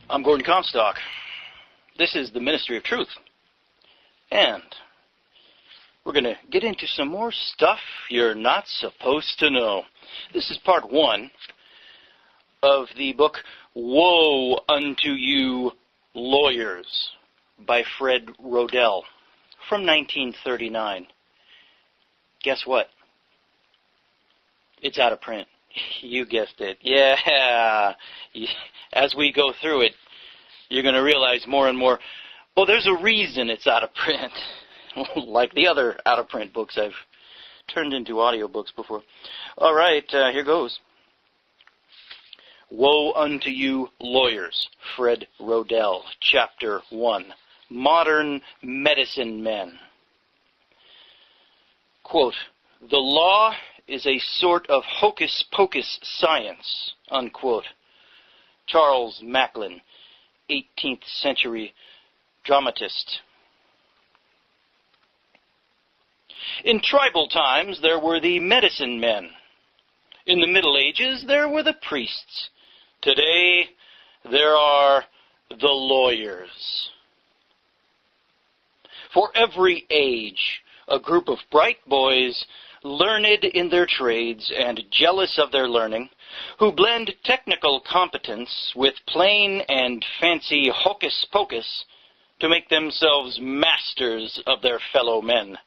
I'm Gordon Comstock. This is the Ministry of Truth. And we're going to get into some more stuff you're not supposed to know. This is part 1 of the book Woe Unto You, Lawyers by Fred Rodell from 1939. Guess what? It's out of print. You guessed it. Yeah. As we go through it, you're going to realize more and more, well, there's a reason it's out of print. Like the other out-of-print books I've turned into audiobooks before. All right, here goes. Woe Unto You, Lawyers, Fred Rodell, Chapter 1, Modern Medicine Men. Quote, "The law is a sort of hocus-pocus science," unquote. Charles Macklin, 18th century dramatist. In tribal times, there were the medicine men. In the Middle Ages, there were the priests. Today, there are the lawyers. For every age, a group of bright boys, learned in their trades and jealous of their learning, who blend technical competence with plain and fancy hocus-pocus to make themselves masters of their fellow men.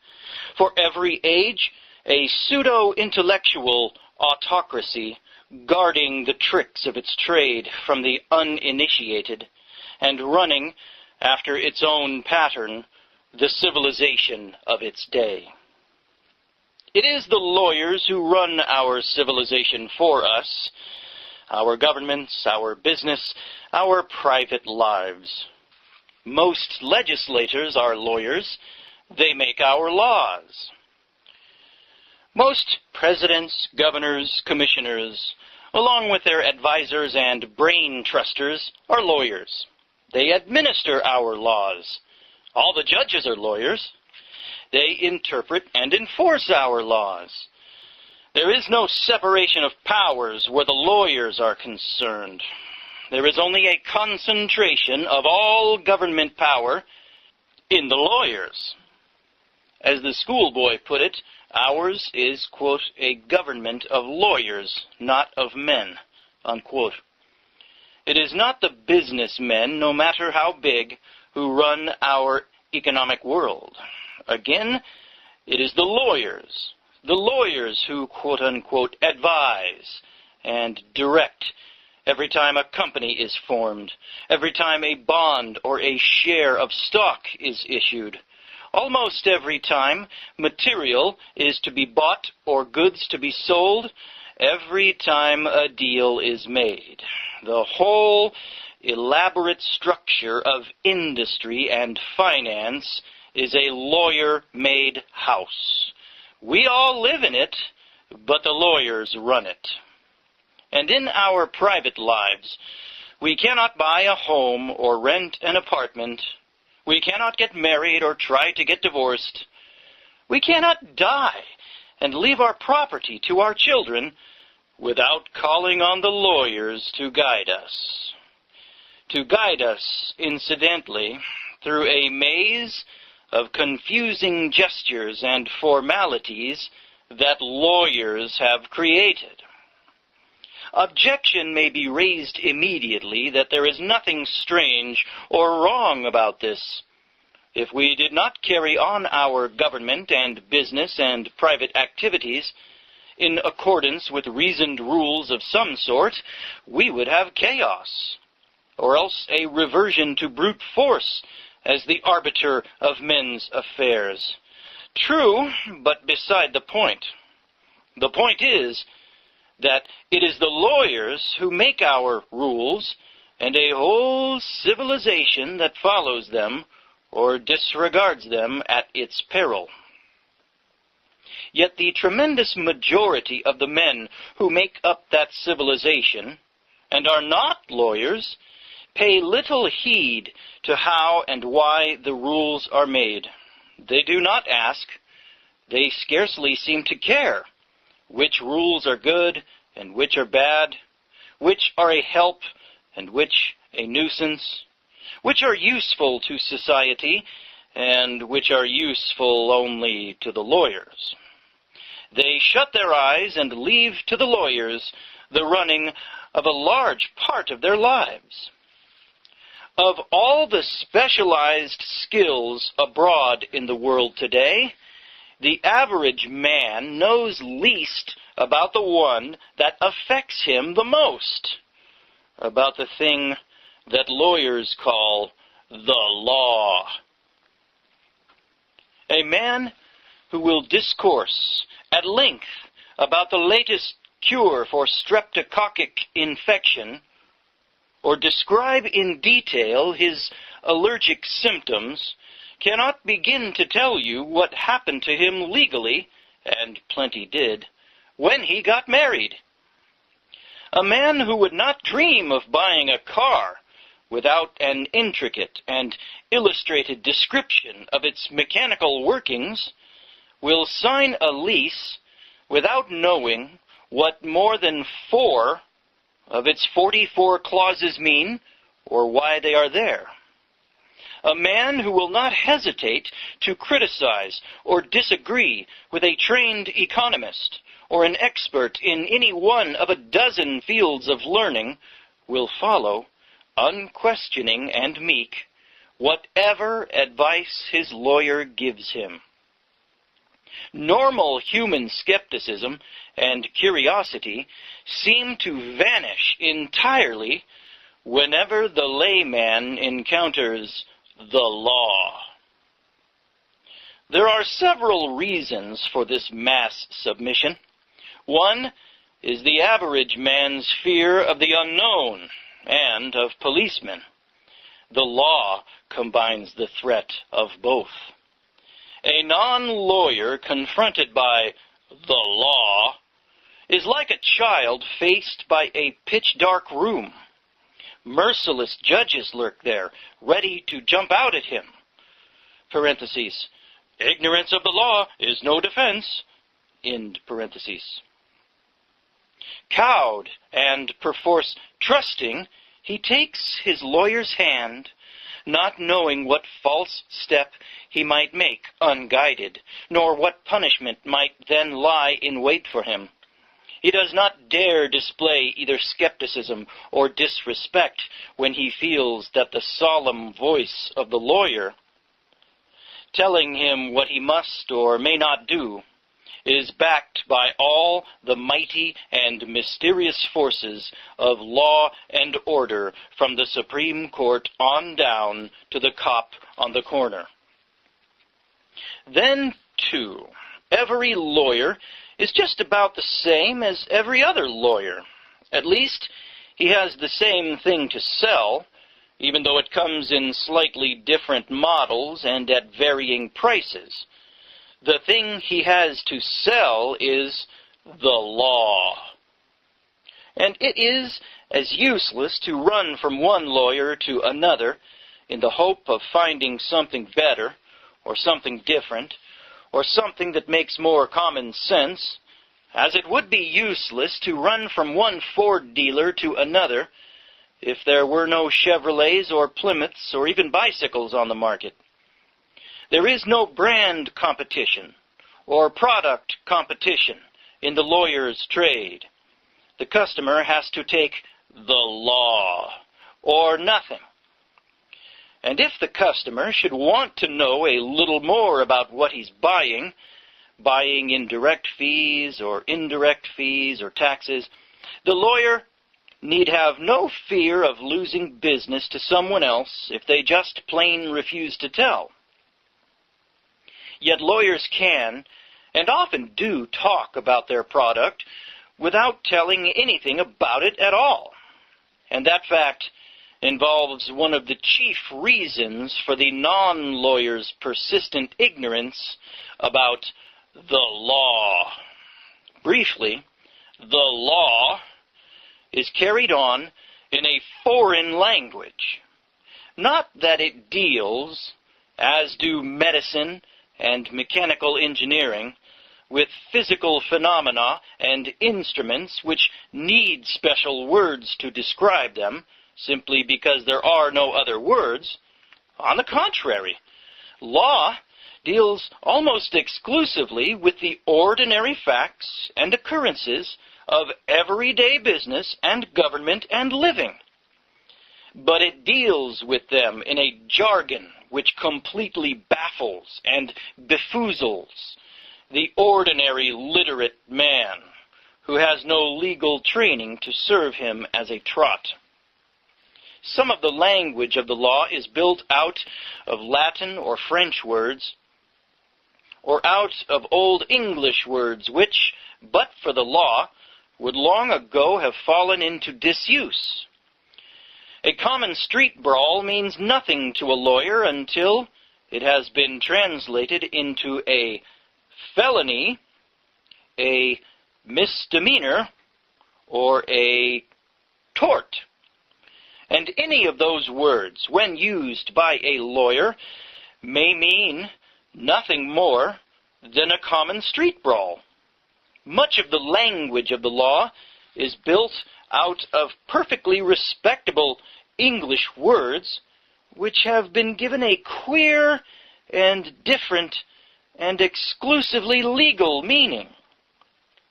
For every age, a pseudo-intellectual autocracy guarding the tricks of its trade from the uninitiated and running, after its own pattern, the civilization of its day. It is the lawyers who run our civilization for us, our governments, our business, our private lives. Most legislators are lawyers. They make our laws. Most presidents, governors, commissioners, along with their advisors and brain trusters, are lawyers. They administer our laws. All the judges are lawyers. They interpret and enforce our laws. There is no separation of powers where the lawyers are concerned. There is only a concentration of all government power in the lawyers. As the schoolboy put it, ours is, quote, a government of lawyers, not of men, unquote. It is not the businessmen, no matter how big, who run our economic world. Again, it is the lawyers who, quote unquote, advise and direct every time a company is formed, every time a bond or a share of stock is issued, almost every time material is to be bought or goods to be sold, every time a deal is made. The whole elaborate structure of industry and finance is a lawyer-made house. We all live in it, but the lawyers run it. And in our private lives, we cannot buy a home or rent an apartment. We cannot get married or try to get divorced. We cannot die and leave our property to our children without calling on the lawyers to guide us. To guide us, incidentally, through a maze of confusing gestures and formalities that lawyers have created. Objection may be raised immediately that there is nothing strange or wrong about this. If we did not carry on our government and business and private activities in accordance with reasoned rules of some sort, we would have chaos, or else a reversion to brute force as the arbiter of men's affairs. True, but beside the point. The point is that it is the lawyers who make our rules, and a whole civilization that follows them or disregards them at its peril. Yet the tremendous majority of the men who make up that civilization, and are not lawyers, pay little heed to how and why the rules are made. They do not ask. They scarcely seem to care which rules are good and which are bad, which are a help and which a nuisance, which are useful to society, and which are useful only to the lawyers. They shut their eyes and leave to the lawyers the running of a large part of their lives. Of all the specialized skills abroad in the world today, the average man knows least about the one that affects him the most, about the thing that lawyers call the law. A man who will discourse at length about the latest cure for streptococcic infection, or describe in detail his allergic symptoms, cannot begin to tell you what happened to him legally, and plenty did, when he got married. A man who would not dream of buying a car without an intricate and illustrated description of its mechanical workings will sign a lease without knowing what more than 4 of its 44 clauses mean or why they are there. A man who will not hesitate to criticize or disagree with a trained economist or an expert in any one of a dozen fields of learning will follow, unquestioning and meek, whatever advice his lawyer gives him. Normal human skepticism and curiosity seem to vanish entirely whenever the layman encounters the law. There are several reasons for this mass submission. One is the average man's fear of the unknown and of policemen. The law combines the threat of both. A non-lawyer confronted by the law is like a child faced by a pitch-dark room. Merciless judges lurk there, ready to jump out at him. Parentheses. Ignorance of the law is no defense. End parentheses. Cowed and perforce trusting, he takes his lawyer's hand, not knowing what false step he might make unguided, nor what punishment might then lie in wait for him. He does not dare display either skepticism or disrespect when he feels that the solemn voice of the lawyer, telling him what he must or may not do, is backed by all the mighty and mysterious forces of law and order from the Supreme Court on down to the cop on the corner. Then, too, every lawyer is just about the same as every other lawyer. At least, he has the same thing to sell, even though it comes in slightly different models and at varying prices. The thing he has to sell is the law. And it is as useless to run from one lawyer to another in the hope of finding something better, or something different, or something that makes more common sense, as it would be useless to run from one Ford dealer to another if there were no Chevrolets or Plymouths or even bicycles on the market. There is no brand competition or product competition in the lawyer's trade. The customer has to take the law or nothing. And if the customer should want to know a little more about what he's buying in direct fees or indirect fees or taxes, the lawyer need have no fear of losing business to someone else if they just plain refuse to tell. Yet lawyers can, and often do, talk about their product without telling anything about it at all. And that fact involves one of the chief reasons for the non-lawyer's persistent ignorance about the law. Briefly, the law is carried on in a foreign language. Not that it deals, as do medicine and mechanical engineering, with physical phenomena and instruments which need special words to describe them, simply because there are no other words. On the contrary, law deals almost exclusively with the ordinary facts and occurrences of everyday business and government and living. But it deals with them in a jargon which completely baffles and befoozles the ordinary literate man who has no legal training to serve him as a trot. Some of the language of the law is built out of Latin or French words, or out of Old English words which, but for the law, would long ago have fallen into disuse. A common street brawl means nothing to a lawyer until it has been translated into a felony, a misdemeanor, or a tort. And any of those words, when used by a lawyer, may mean nothing more than a common street brawl. Much of the language of the law is built out of perfectly respectable English words which have been given a queer and different and exclusively legal meaning.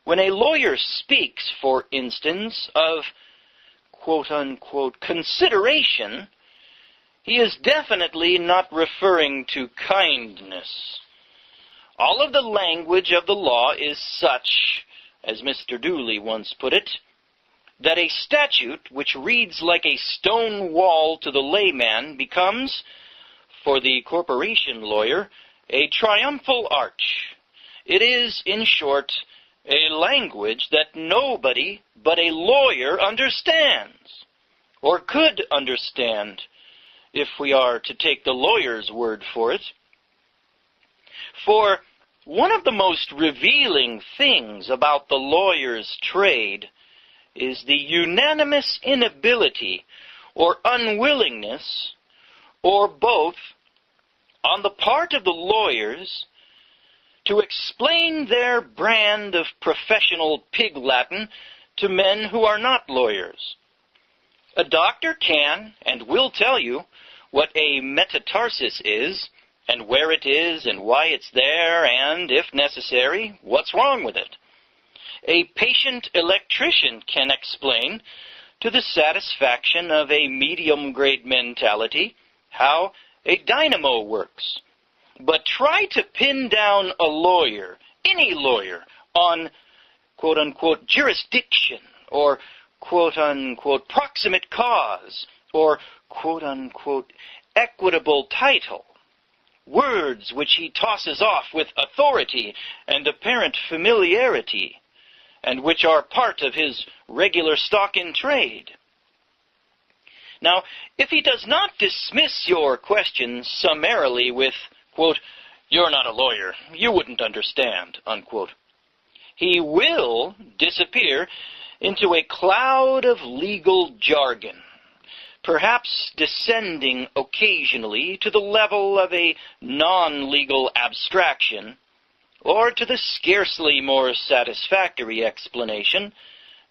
When a lawyer speaks, for instance, of quote-unquote consideration, he is definitely not referring to kindness. All of the language of the law is such, as Mr. Dooley once put it, that a statute which reads like a stone wall to the layman becomes, for the corporation lawyer, a triumphal arch. It is, in short, a language that nobody but a lawyer understands, or could understand, if we are to take the lawyer's word for it. For one of the most revealing things about the lawyer's trade is the unanimous inability or unwillingness, or both, on the part of the lawyers to explain their brand of professional pig Latin to men who are not lawyers. A doctor can and will tell you what a metatarsus is, and where it is, and why it's there, and, if necessary, what's wrong with it. A patient electrician can explain, to the satisfaction of a medium-grade mentality, how a dynamo works. But try to pin down a lawyer, any lawyer, on quote-unquote jurisdiction, or quote-unquote proximate cause, or quote-unquote equitable title, words which he tosses off with authority and apparent familiarity, and which are part of his regular stock in trade. Now, if he does not dismiss your question summarily with, quote, "You're not a lawyer, you wouldn't understand," unquote, he will disappear into a cloud of legal jargon, perhaps descending occasionally to the level of a non-legal abstraction, or to the scarcely more satisfactory explanation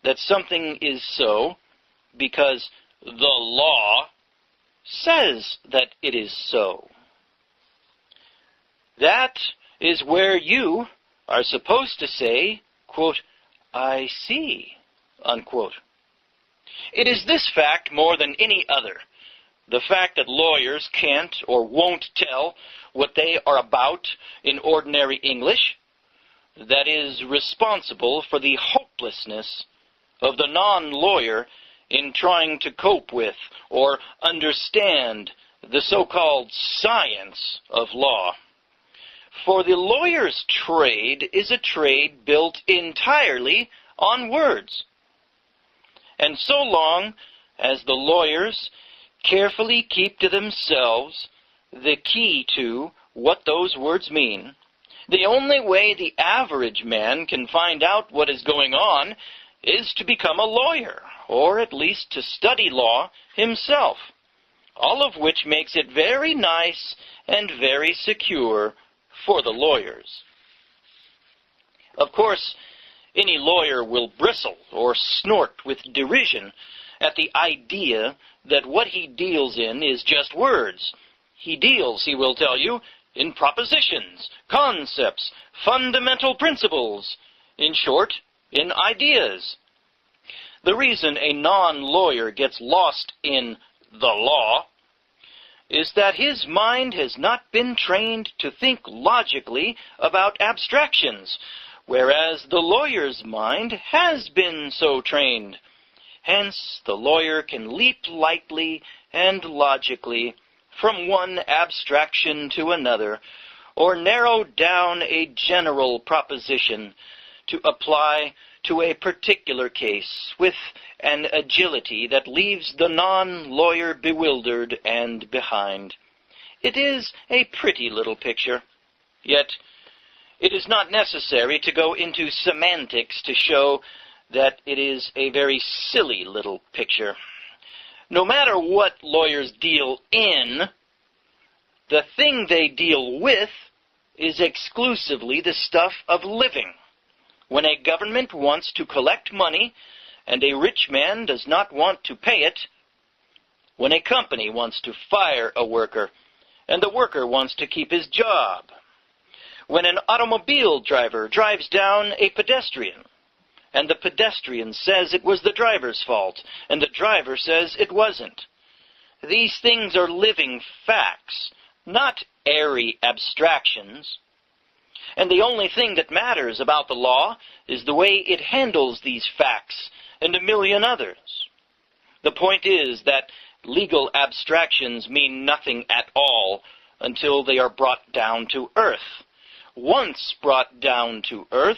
that something is so because the law says that it is so. That is where you are supposed to say, quote, "I see," unquote. It is this fact more than any other, the fact that lawyers can't or won't tell what they are about in ordinary English, that is responsible for the hopelessness of the non-lawyer in trying to cope with or understand the so-called science of law. For the lawyer's trade is a trade built entirely on words. And so long as the lawyers carefully keep to themselves the key to what those words mean, the only way the average man can find out what is going on is to become a lawyer, or at least to study law himself, all of which makes it very nice and very secure for the lawyers. Of course, any lawyer will bristle or snort with derision at the idea that what he deals in is just words. He deals, he will tell you, in propositions, concepts, fundamental principles, in short, in ideas. The reason a non-lawyer gets lost in the law is that his mind has not been trained to think logically about abstractions, whereas the lawyer's mind has been so trained. Hence, the lawyer can leap lightly and logically from one abstraction to another, or narrow down a general proposition to apply to a particular case with an agility that leaves the non-lawyer bewildered and behind. It is a pretty little picture, yet it is not necessary to go into semantics to show that it is a very silly little picture. No matter what lawyers deal in, the thing they deal with is exclusively the stuff of living. When a government wants to collect money and a rich man does not want to pay it, when a company wants to fire a worker and the worker wants to keep his job, when an automobile driver drives down a pedestrian and the pedestrian says it was the driver's fault and the driver says it wasn't. These things are living facts, not airy abstractions. And the only thing that matters about the law is the way it handles these facts and a million others. The point is that legal abstractions mean nothing at all until they are brought down to earth. Once brought down to earth,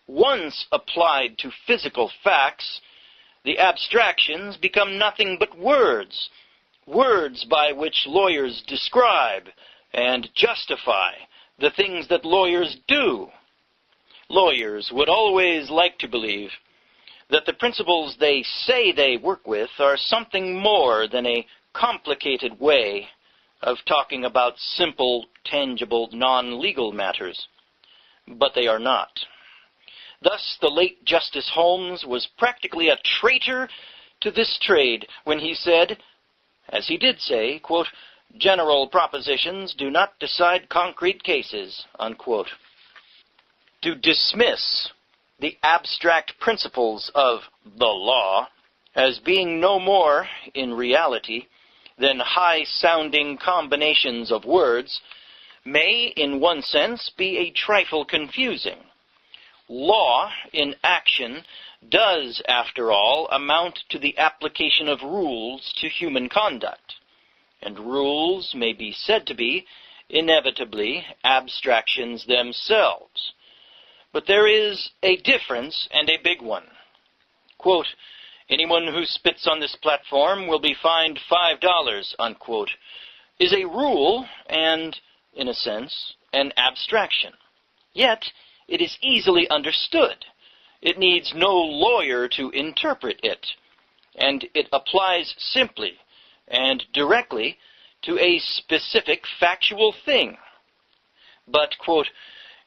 once applied to physical facts, the abstractions become nothing but words, words by which lawyers describe and justify the things that lawyers do. Lawyers would always like to believe that the principles they say they work with are something more than a complicated way of talking about simple, tangible, non-legal matters. But they are not. Thus, the late Justice Holmes was practically a traitor to this trade when he said, as he did say, quote, "General propositions do not decide concrete cases," unquote. To dismiss the abstract principles of the law as being no more, in reality, than high-sounding combinations of words may, in one sense, be a trifle confusing. Law, in action, does, after all, amount to the application of rules to human conduct. And rules may be said to be, inevitably, abstractions themselves. But there is a difference, and a big one. Quote, "Anyone who spits on this platform will be fined $5, unquote, is a rule and, in a sense, an abstraction. Yet, it is easily understood. It needs no lawyer to interpret it, and it applies simply and directly to a specific factual thing. But, quote,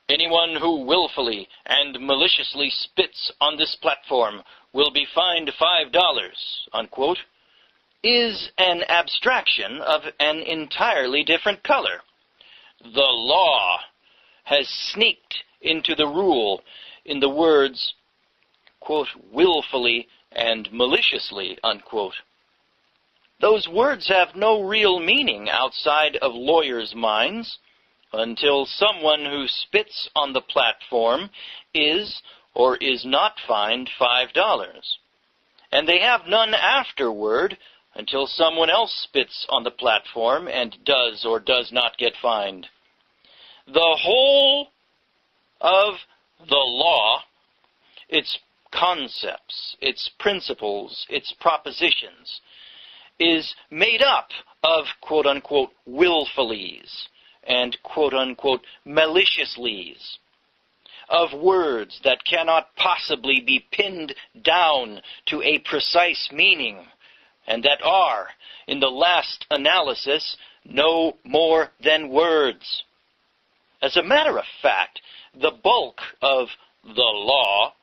"Anyone who willfully and maliciously spits on this platform will be fined $5, unquote, is an abstraction of an entirely different color. The law has sneaked into the rule in the words, quote, "willfully and maliciously," unquote. Those words have no real meaning outside of lawyers' minds until someone who spits on the platform is or is not fined $5. And they have none afterward until someone else spits on the platform and does or does not get fined. The whole of the law, its concepts, its principles, its propositions, is made up of, quote-unquote, willfullies and, quote-unquote, maliciouslies, of words that cannot possibly be pinned down to a precise meaning, and that are, in the last analysis, no more than words. As a matter of fact, the bulk of the law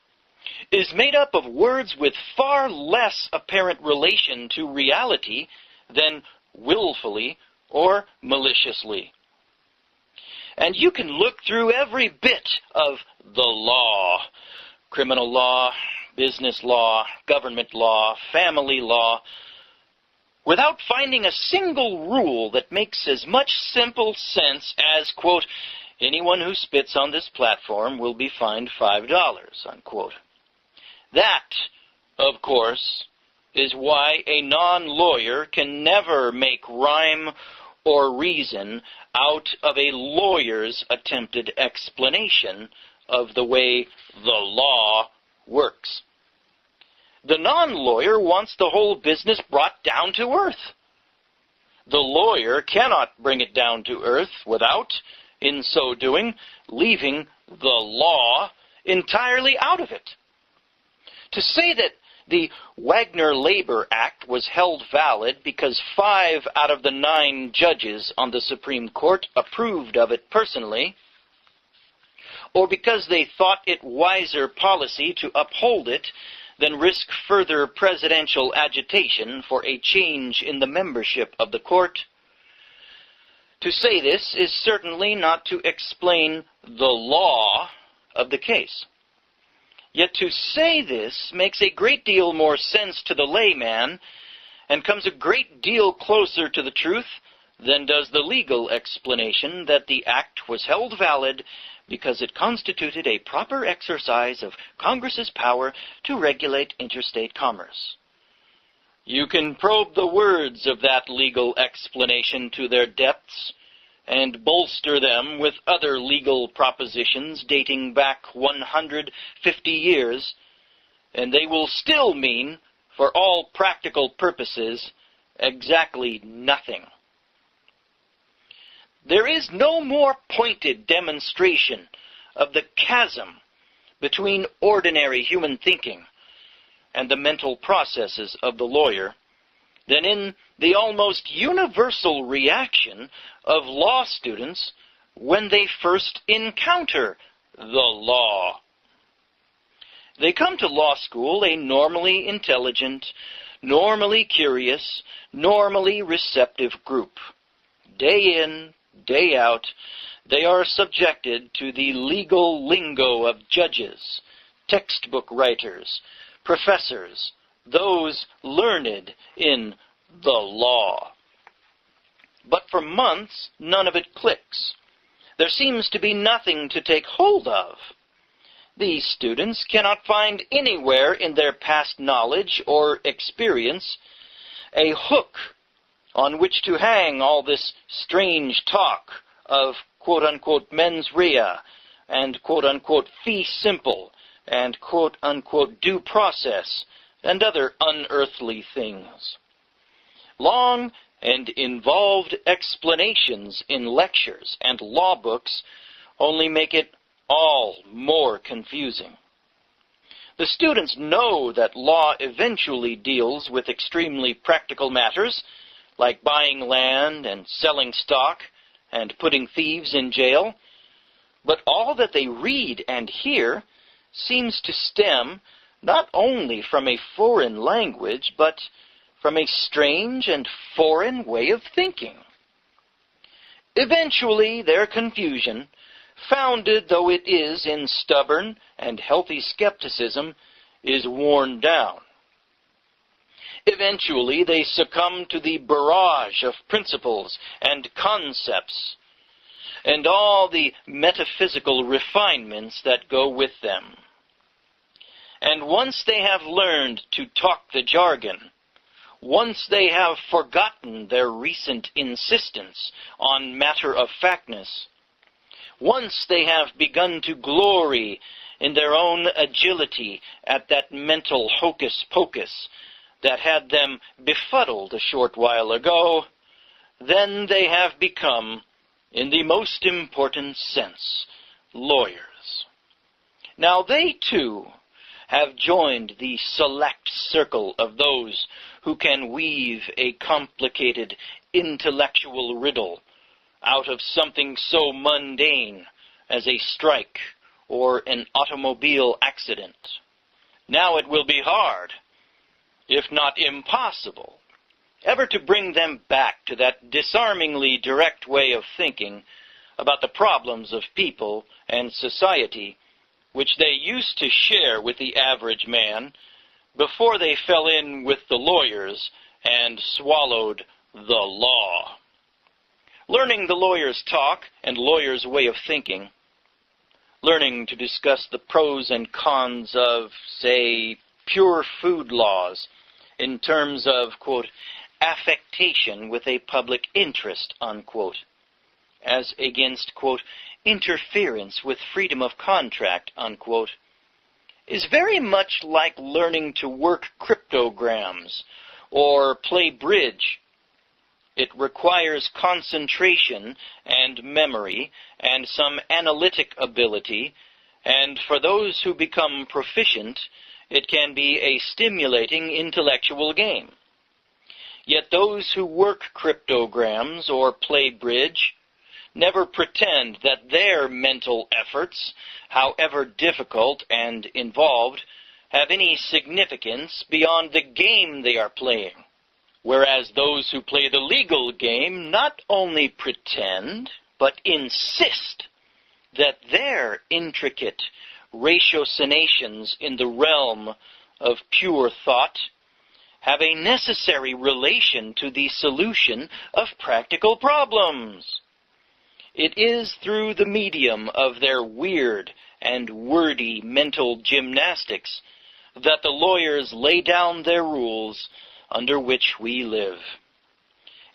is made up of words with far less apparent relation to reality than willfully or maliciously. And you can look through every bit of the law, criminal law, business law, government law, family law, without finding a single rule that makes as much simple sense as, quote, anyone who spits on this platform will be fined $5, unquote. That, of course, is why a non-lawyer can never make rhyme or reason out of a lawyer's attempted explanation of the way the law works. The non-lawyer wants the whole business brought down to earth. The lawyer cannot bring it down to earth without, in so doing, leaving the law entirely out of it. To say that the Wagner Labor Act was held valid because 5 out of the 9 judges on the Supreme Court approved of it personally, or because they thought it wiser policy to uphold it than risk further presidential agitation for a change in the membership of the court. To say this is certainly not to explain the law of the case. Yet to say this makes a great deal more sense to the layman and comes a great deal closer to the truth than does the legal explanation that the act was held valid because it constituted a proper exercise of Congress's power to regulate interstate commerce. You can probe the words of that legal explanation to their depths and bolster them with other legal propositions dating back 150 years, and they will still mean, for all practical purposes, exactly nothing. There is no more pointed demonstration of the chasm between ordinary human thinking and the mental processes of the lawyer than in the almost universal reaction of law students when they first encounter the law. They come to law school a normally intelligent, normally curious, normally receptive group. Day in, day out, they are subjected to the legal lingo of judges, textbook writers, professors, those learned in the law. But for months, none of it clicks. There seems to be nothing to take hold of. These students cannot find anywhere in their past knowledge or experience a hook on which to hang all this strange talk of quote-unquote mens rea and quote-unquote fee simple and quote-unquote due process and other unearthly things. Long and involved explanations in lectures and law books only make it all more confusing. The students know that law eventually deals with extremely practical matters, like buying land and selling stock and putting thieves in jail, but all that they read and hear seems to stem not only from a foreign language, but from a strange and foreign way of thinking. Eventually, their confusion, founded though it is in stubborn and healthy skepticism, is worn down. Eventually, they succumb to the barrage of principles and concepts and all the metaphysical refinements that go with them. And once they have learned to talk the jargon, once they have forgotten their recent insistence on matter-of-factness, once they have begun to glory in their own agility at that mental hocus-pocus that had them befuddled a short while ago, then they have become, in the most important sense, lawyers. Now they, too, have joined the select circle of those who can weave a complicated intellectual riddle out of something so mundane as a strike or an automobile accident. Now it will be hard, if not impossible, ever to bring them back to that disarmingly direct way of thinking about the problems of people and society which they used to share with the average man before they fell in with the lawyers and swallowed the law. Learning the lawyer's talk and lawyer's way of thinking, learning to discuss the pros and cons of, say, pure food laws in terms of, quote, affectation with a public interest, unquote, as against, quote, interference with freedom of contract, unquote, is very much like learning to work cryptograms or play bridge. It requires concentration and memory and some analytic ability, and for those who become proficient, it can be a stimulating intellectual game. Yet those who work cryptograms or play bridge never pretend that their mental efforts, however difficult and involved, have any significance beyond the game they are playing. Whereas those who play the legal game not only pretend, but insist that their intricate ratiocinations in the realm of pure thought have a necessary relation to the solution of practical problems. It is through the medium of their weird and wordy mental gymnastics that the lawyers lay down their rules under which we live.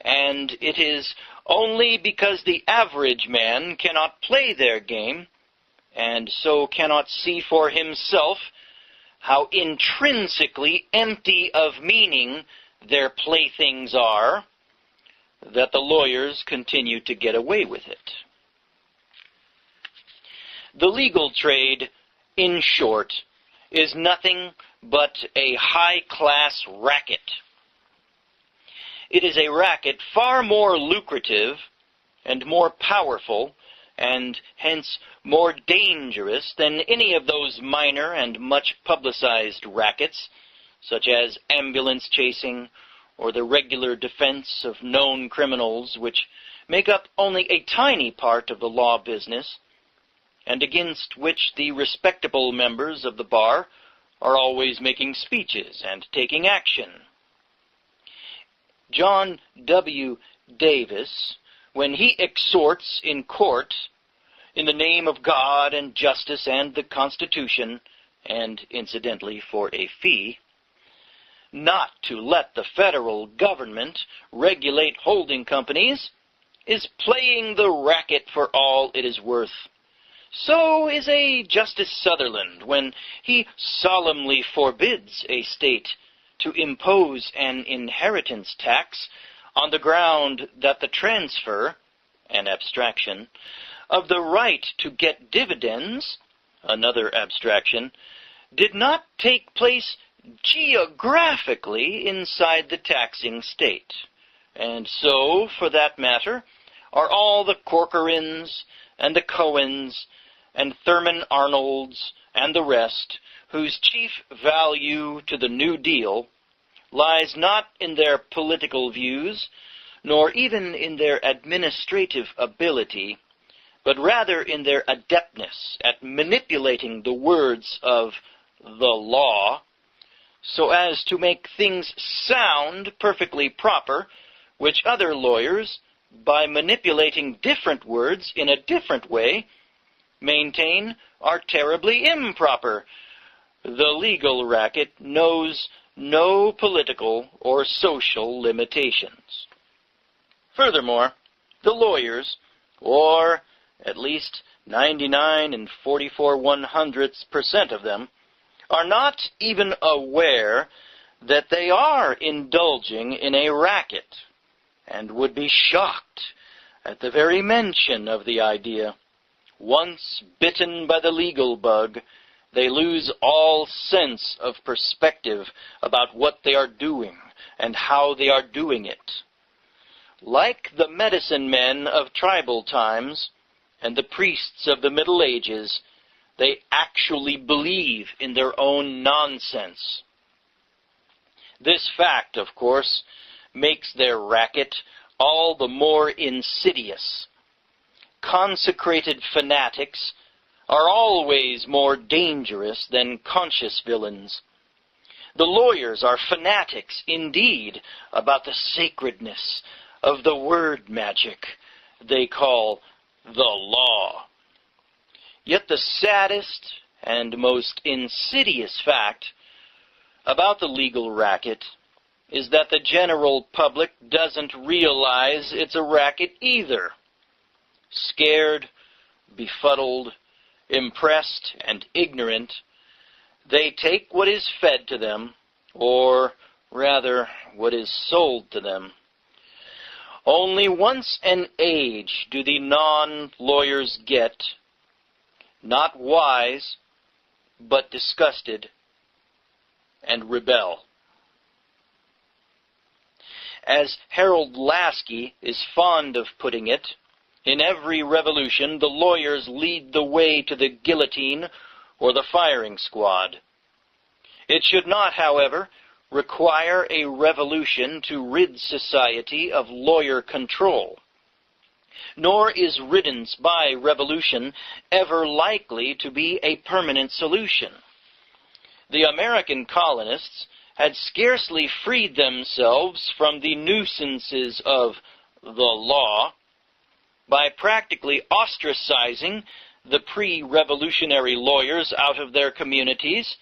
And it is only because the average man cannot play their game, and so cannot see for himself how intrinsically empty of meaning their playthings are, that the lawyers continue to get away with it. The legal trade, in short, is nothing but a high-class racket. It is a racket far more lucrative and more powerful, and hence more dangerous than any of those minor and much publicized rackets, such as ambulance chasing or the regular defense of known criminals, which make up only a tiny part of the law business, and against which the respectable members of the bar are always making speeches and taking action. John W. Davis, when he exhorts in court, in the name of God and justice and the Constitution, and incidentally for a fee, not to let the federal government regulate holding companies, is playing the racket for all it is worth. So is a Justice Sutherland when he solemnly forbids a state to impose an inheritance tax on the ground that the transfer, an abstraction, of the right to get dividends, another abstraction, did not take place geographically inside the taxing state. And so, for that matter, are all the Corcorans and the Cohens and Thurman Arnolds and the rest, whose chief value to the New Deal lies not in their political views, nor even in their administrative ability, but rather in their adeptness at manipulating the words of the law, so as to make things sound perfectly proper, which other lawyers, by manipulating different words in a different way, maintain are terribly improper. The legal racket knows no political or social limitations. Furthermore, the lawyers, or at least 99 44/100% of them, are not even aware that they are indulging in a racket, and would be shocked at the very mention of the idea. Once bitten by the legal bug, they lose all sense of perspective about what they are doing and how they are doing it. Like the medicine men of tribal times and the priests of the Middle Ages, They actually believe in their own nonsense. This fact, of course, makes their racket all the more insidious. Consecrated fanatics are always more dangerous than conscious villains. The lawyers are fanatics indeed about the sacredness of the word magic they call the law. Yet the saddest and most insidious fact about the legal racket is that the general public doesn't realize it's a racket either. Scared, befuddled, impressed, and ignorant, they take what is fed to them, or rather what is sold to them. Only once an age do the non-lawyers get, not wise, but disgusted, and rebel. As Harold Lasky is fond of putting it, in every revolution the lawyers lead the way to the guillotine or the firing squad. It should not, however, require a revolution to rid society of lawyer control. Nor is riddance by revolution ever likely to be a permanent solution. The American colonists had scarcely freed themselves from the nuisances of the law by practically ostracizing the pre-revolutionary lawyers out of their communities,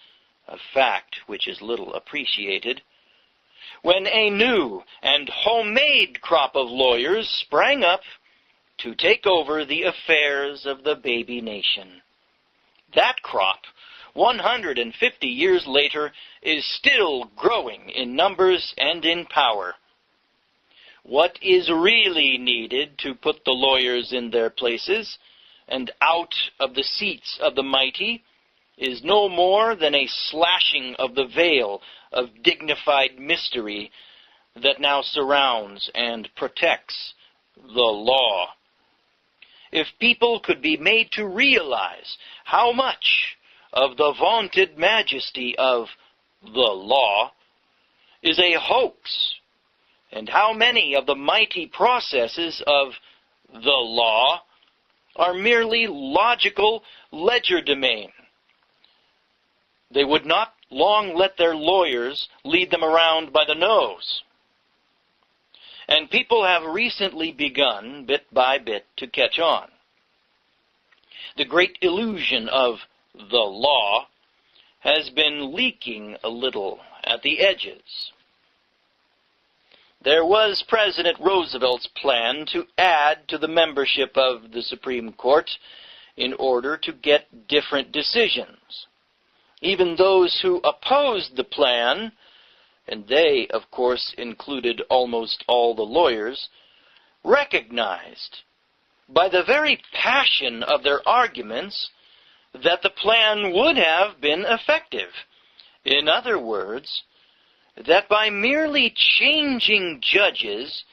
a fact which is little appreciated, when a new and homemade crop of lawyers sprang up to take over the affairs of the baby nation. That crop, 150 years later, is still growing in numbers and in power. What is really needed to put the lawyers in their places and out of the seats of the mighty is no more than a slashing of the veil of dignified mystery that now surrounds and protects the law. If people could be made to realize how much of the vaunted majesty of the law is a hoax, and how many of the mighty processes of the law are merely logical legerdemain, they would not long let their lawyers lead them around by the nose. And people have recently begun, bit by bit, to catch on. The great illusion of the law has been leaking a little at the edges. There was President Roosevelt's plan to add to the membership of the Supreme Court in order to get different decisions. Even those who opposed the plan, and they, of course, included almost all the lawyers, recognized, by the very passion of their arguments, that the plan would have been effective. In other words, that by merely changing judges,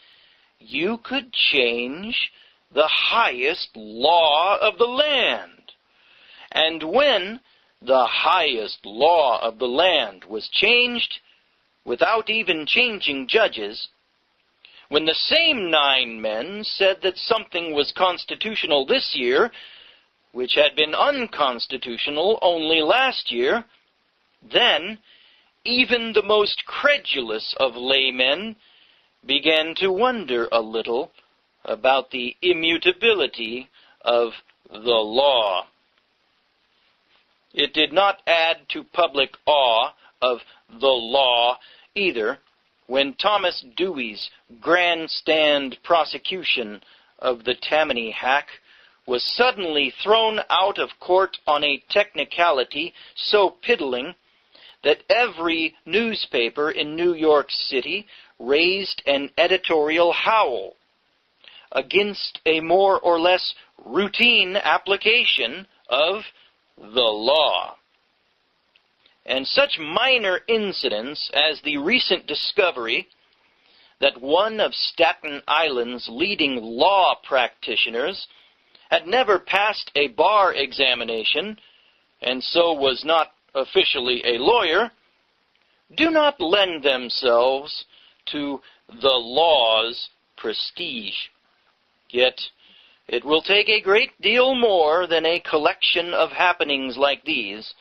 you could change the highest law of the land. And when the highest law of the land was changed, without even changing judges, when the same 9 men said that something was constitutional this year, which had been unconstitutional only last year, then even the most credulous of laymen began to wonder a little about the immutability of the law. It did not add to public awe of the law either when Thomas Dewey's grandstand prosecution of the Tammany hack was suddenly thrown out of court on a technicality so piddling that every newspaper in New York City raised an editorial howl against a more or less routine application of the law. And such minor incidents as the recent discovery that one of Staten Island's leading law practitioners had never passed a bar examination and so was not officially a lawyer, do not lend themselves to the law's prestige. Yet it will take a great deal more than a collection of happenings like these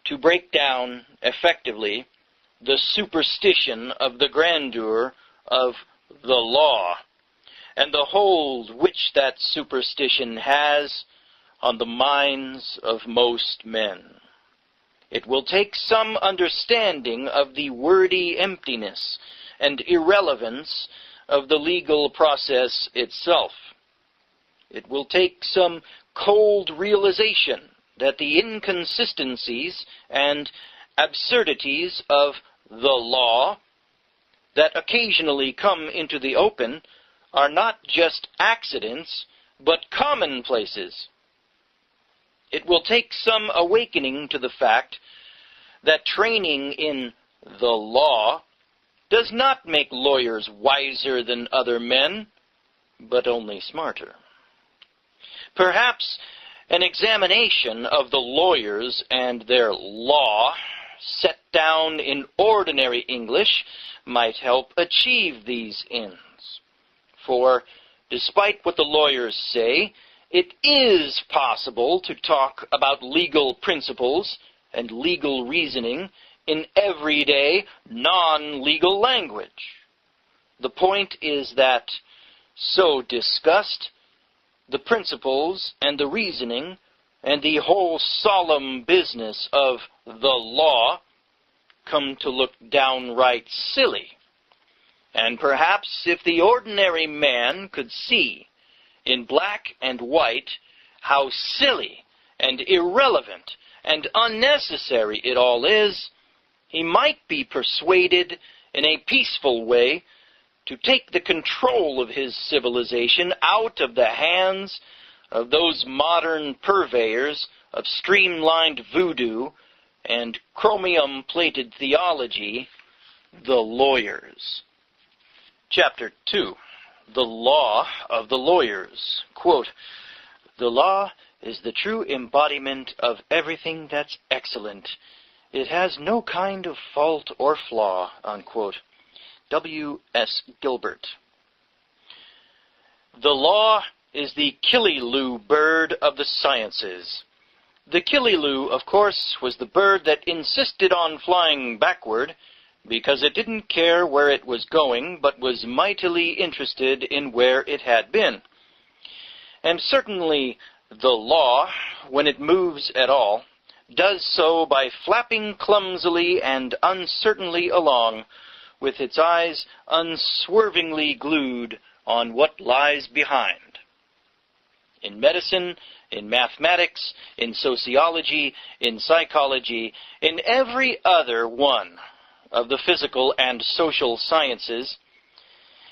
to break down effectively the superstition of the grandeur of the law, and the hold which that superstition has on the minds of most men. It will take some understanding of the wordy emptiness and irrelevance of the legal process itself. It will take some cold realization that the inconsistencies and absurdities of the law that occasionally come into the open are not just accidents, but commonplaces. It will take some awakening to the fact that training in the law does not make lawyers wiser than other men, but only smarter. Perhaps an examination of the lawyers and their law, set down in ordinary English, might help achieve these ends. For, despite what the lawyers say, it is possible to talk about legal principles and legal reasoning in everyday, non-legal language. The point is that, so discussed, the principles and the reasoning and the whole solemn business of the law come to look downright silly. And perhaps if the ordinary man could see in black and white how silly and irrelevant and unnecessary it all is, he might be persuaded in a peaceful way to take the control of his civilization out of the hands of those modern purveyors of streamlined voodoo and chromium-plated theology, the lawyers. Chapter 2. The Law of the Lawyers. Quote, "The law is the true embodiment of everything that's excellent. It has no kind of fault or flaw." Unquote. W.S. Gilbert. The law is the killiloo bird of the sciences. The killiloo, of course, was the bird that insisted on flying backward because it didn't care where it was going, but was mightily interested in where it had been. And certainly the law, when it moves at all, does so by flapping clumsily and uncertainly along, with its eyes unswervingly glued on what lies behind. In medicine, in mathematics, in sociology, in psychology, in every other one of the physical and social sciences,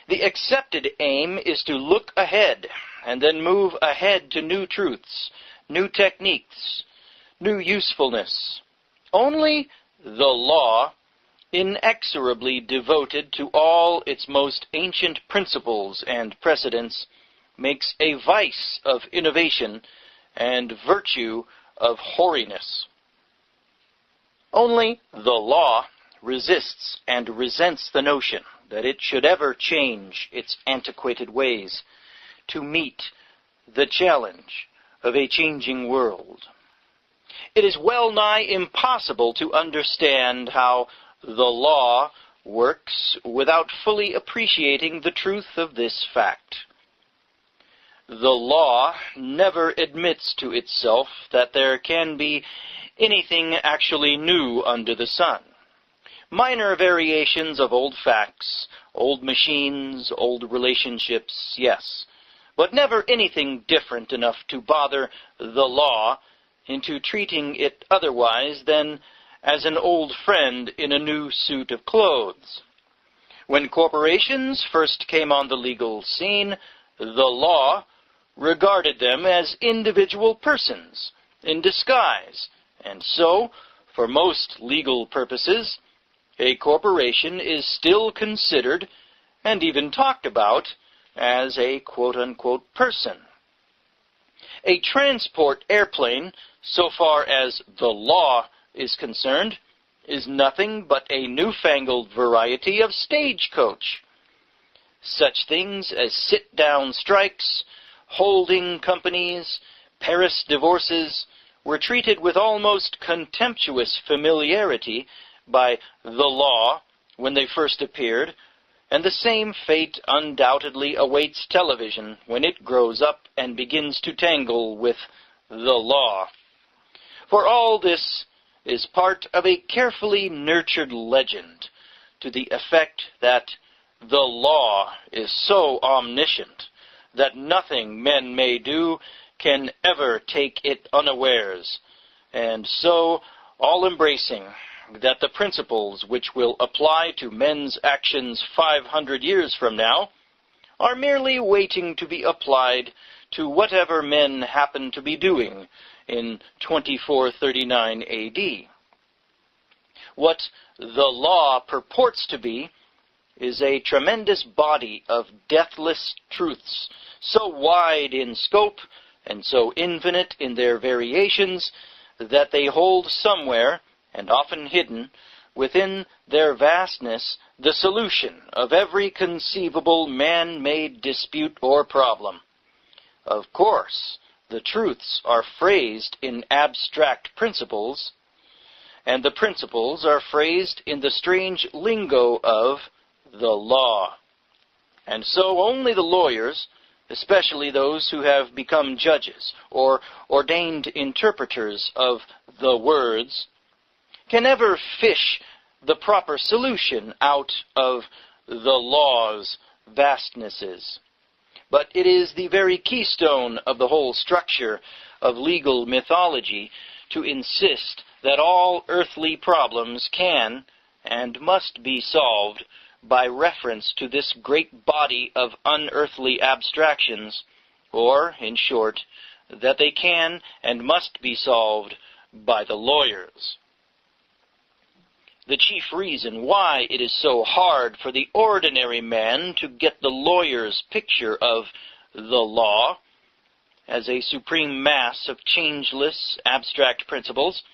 the accepted aim is to look ahead and then move ahead to new truths, new techniques, new usefulness. Only the law, inexorably devoted to all its most ancient principles and precedents, makes a vice of innovation and virtue of hoariness. Only the law resists and resents the notion that it should ever change its antiquated ways to meet the challenge of a changing world. It is well nigh impossible to understand how the law works without fully appreciating the truth of this fact. The law never admits to itself that there can be anything actually new under the sun. Minor variations of old facts, old machines, old relationships, yes, but never anything different enough to bother the law into treating it otherwise than as an old friend in a new suit of clothes. When corporations first came on the legal scene, the law regarded them as individual persons in disguise, and so, for most legal purposes, a corporation is still considered, and even talked about, as a quote-unquote person. A transport airplane, so far as the law is concerned, is nothing but a newfangled variety of stagecoach. Such things as sit-down strikes, holding companies, Paris divorces were treated with almost contemptuous familiarity by the law when they first appeared, and the same fate undoubtedly awaits television when it grows up and begins to tangle with the law. For all this is part of a carefully nurtured legend to the effect that the law is so omniscient that nothing men may do can ever take it unawares, and so all-embracing that the principles which will apply to men's actions 500 years from now are merely waiting to be applied to whatever men happen to be doing in 2439 A.D. What the law purports to be is a tremendous body of deathless truths, so wide in scope and so infinite in their variations that they hold somewhere, and often hidden, within their vastness the solution of every conceivable man-made dispute or problem. Of course, the truths are phrased in abstract principles, and the principles are phrased in the strange lingo of the law. And so only the lawyers, especially those who have become judges or ordained interpreters of the words, can ever fish the proper solution out of the law's vastnesses. But it is the very keystone of the whole structure of legal mythology to insist that all earthly problems can and must be solved by reference to this great body of unearthly abstractions, or, in short, that they can and must be solved by the lawyers. The chief reason why it is so hard for the ordinary man to get the lawyer's picture of the law as a supreme mass of changeless, abstract principles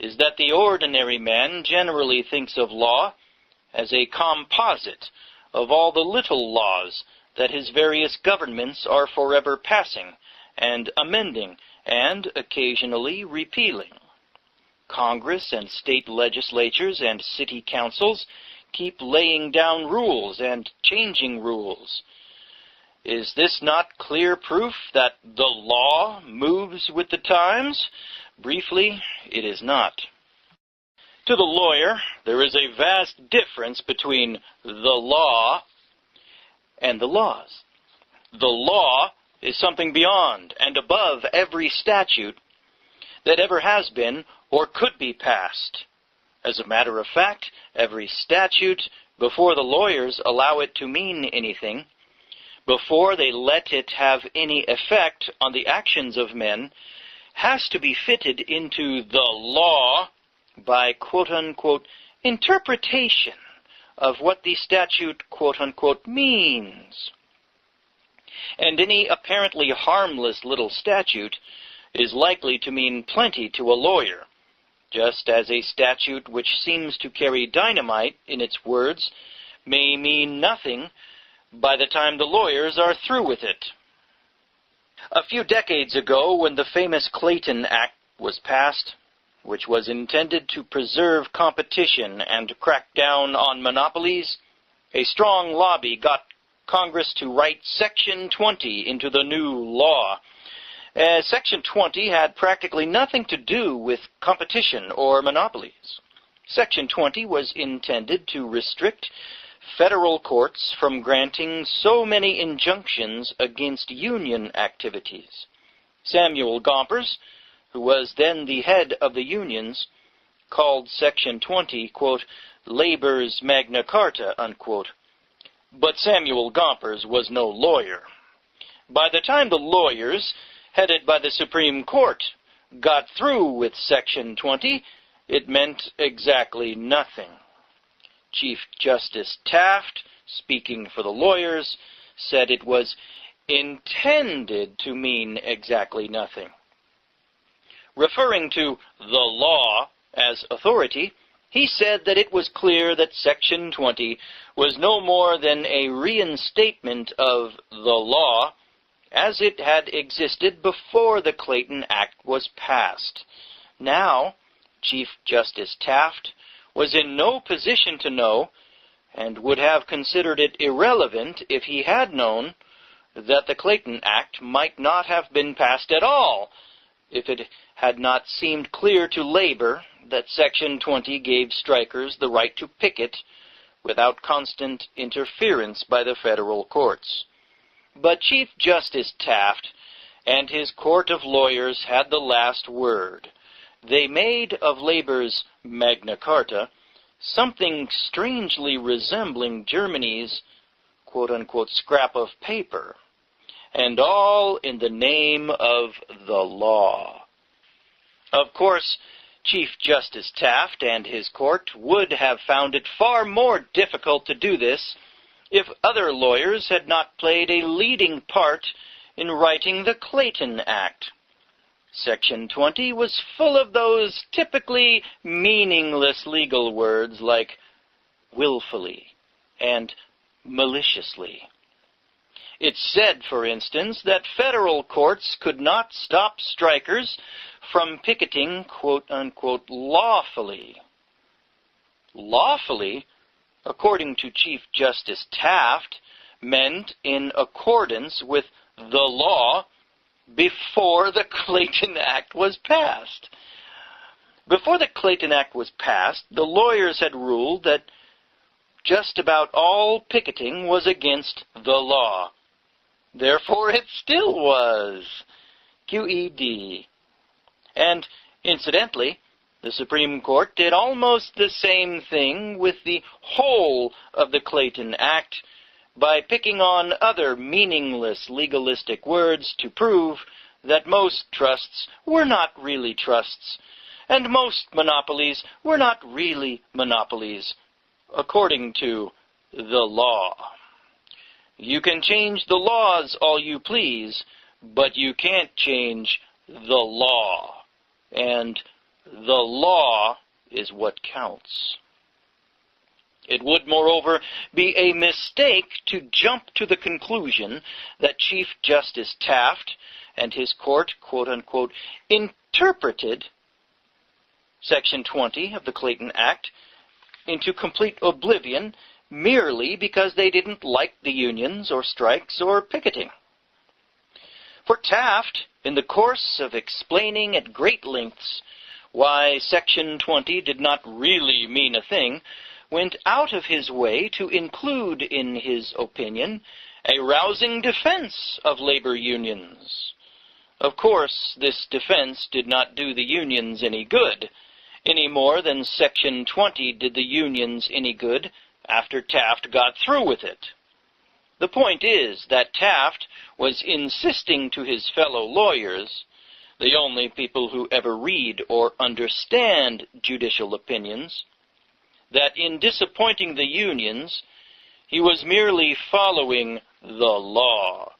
is that the ordinary man generally thinks of law as a composite of all the little laws that his various governments are forever passing and amending and occasionally repealing. Congress and state legislatures and city councils keep laying down rules and changing rules. Is this not clear proof that the law moves with the times? Briefly, it is not. To the lawyer, there is a vast difference between the law and the laws. The law is something beyond and above every statute that ever has been or could be passed. As a matter of fact, every statute, before the lawyers allow it to mean anything, before they let it have any effect on the actions of men, has to be fitted into the law by quote-unquote interpretation of what the statute quote-unquote means. And any apparently harmless little statute is likely to mean plenty to a lawyer, just as a statute which seems to carry dynamite in its words may mean nothing by the time the lawyers are through with it. A few decades ago, when the famous Clayton Act was passed, which was intended to preserve competition and crack down on monopolies, a strong lobby got Congress to write Section 20 into the new law. Section 20 had practically nothing to do with competition or monopolies. Section 20 was intended to restrict federal courts from granting so many injunctions against union activities. Samuel Gompers, who was then the head of the unions, called Section 20, quote, labor's Magna Carta, unquote. But Samuel Gompers was no lawyer. By the time the lawyers, headed by the Supreme Court, got through with Section 20, it meant exactly nothing. Chief Justice Taft, speaking for the lawyers, said it was intended to mean exactly nothing. Referring to the law as authority, he said that it was clear that Section 20 was no more than a reinstatement of the law as it had existed before the Clayton Act was passed. Now, Chief Justice Taft was in no position to know, and would have considered it irrelevant if he had known, that the Clayton Act might not have been passed at all if it had not seemed clear to labor that Section 20 gave strikers the right to picket without constant interference by the federal courts. But Chief Justice Taft and his court of lawyers had the last word. They made of labor's Magna Carta something strangely resembling Germany's quote-unquote scrap of paper, and all in the name of the law. Of course, Chief Justice Taft and his court would have found it far more difficult to do this if other lawyers had not played a leading part in writing the Clayton Act. Section 20 was full of those typically meaningless legal words like willfully and maliciously. It said, for instance, that federal courts could not stop strikers from picketing, quote-unquote, lawfully. Lawfully, according to Chief Justice Taft, meant in accordance with the law before the Clayton Act was passed. Before the Clayton Act was passed, the lawyers had ruled that just about all picketing was against the law. Therefore, it still was. QED. And, incidentally, the Supreme Court did almost the same thing with the whole of the Clayton Act by picking on other meaningless legalistic words to prove that most trusts were not really trusts, and most monopolies were not really monopolies, according to the law. You can change the laws all you please, but you can't change the law. And the law is what counts. It would, moreover, be a mistake to jump to the conclusion that Chief Justice Taft and his court, quote-unquote, interpreted Section 20 of the Clayton Act into complete oblivion merely because they didn't like the unions or strikes or picketing. For Taft, in the course of explaining at great lengths why Section 20 did not really mean a thing, went out of his way to include in his opinion a rousing defense of labor unions. Of course, this defense did not do the unions any good, any more than Section 20 did the unions any good after Taft got through with it. The point is that Taft was insisting to his fellow lawyers, the only people who ever read or understand judicial opinions, that in disappointing the unions, he was merely following the law.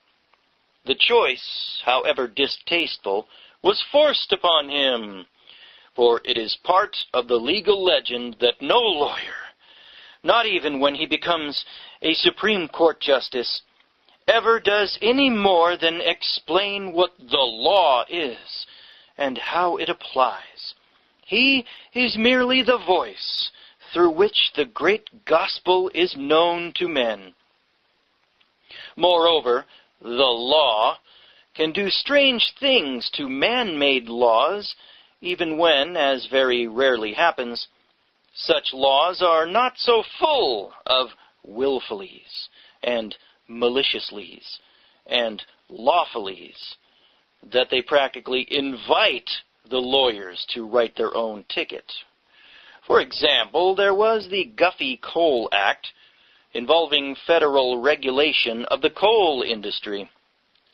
The choice, however distasteful, was forced upon him, for it is part of the legal legend that no lawyer, not even when he becomes a Supreme Court justice, ever does any more than explain what the law is and how it applies. He is merely the voice through which the great gospel is known to men. Moreover, the law can do strange things to man-made laws, even when, as very rarely happens, such laws are not so full of willfullies and maliciouslies and lawfullies that they practically invite the lawyers to write their own ticket. For example, there was the Guffey Coal Act involving federal regulation of the coal industry.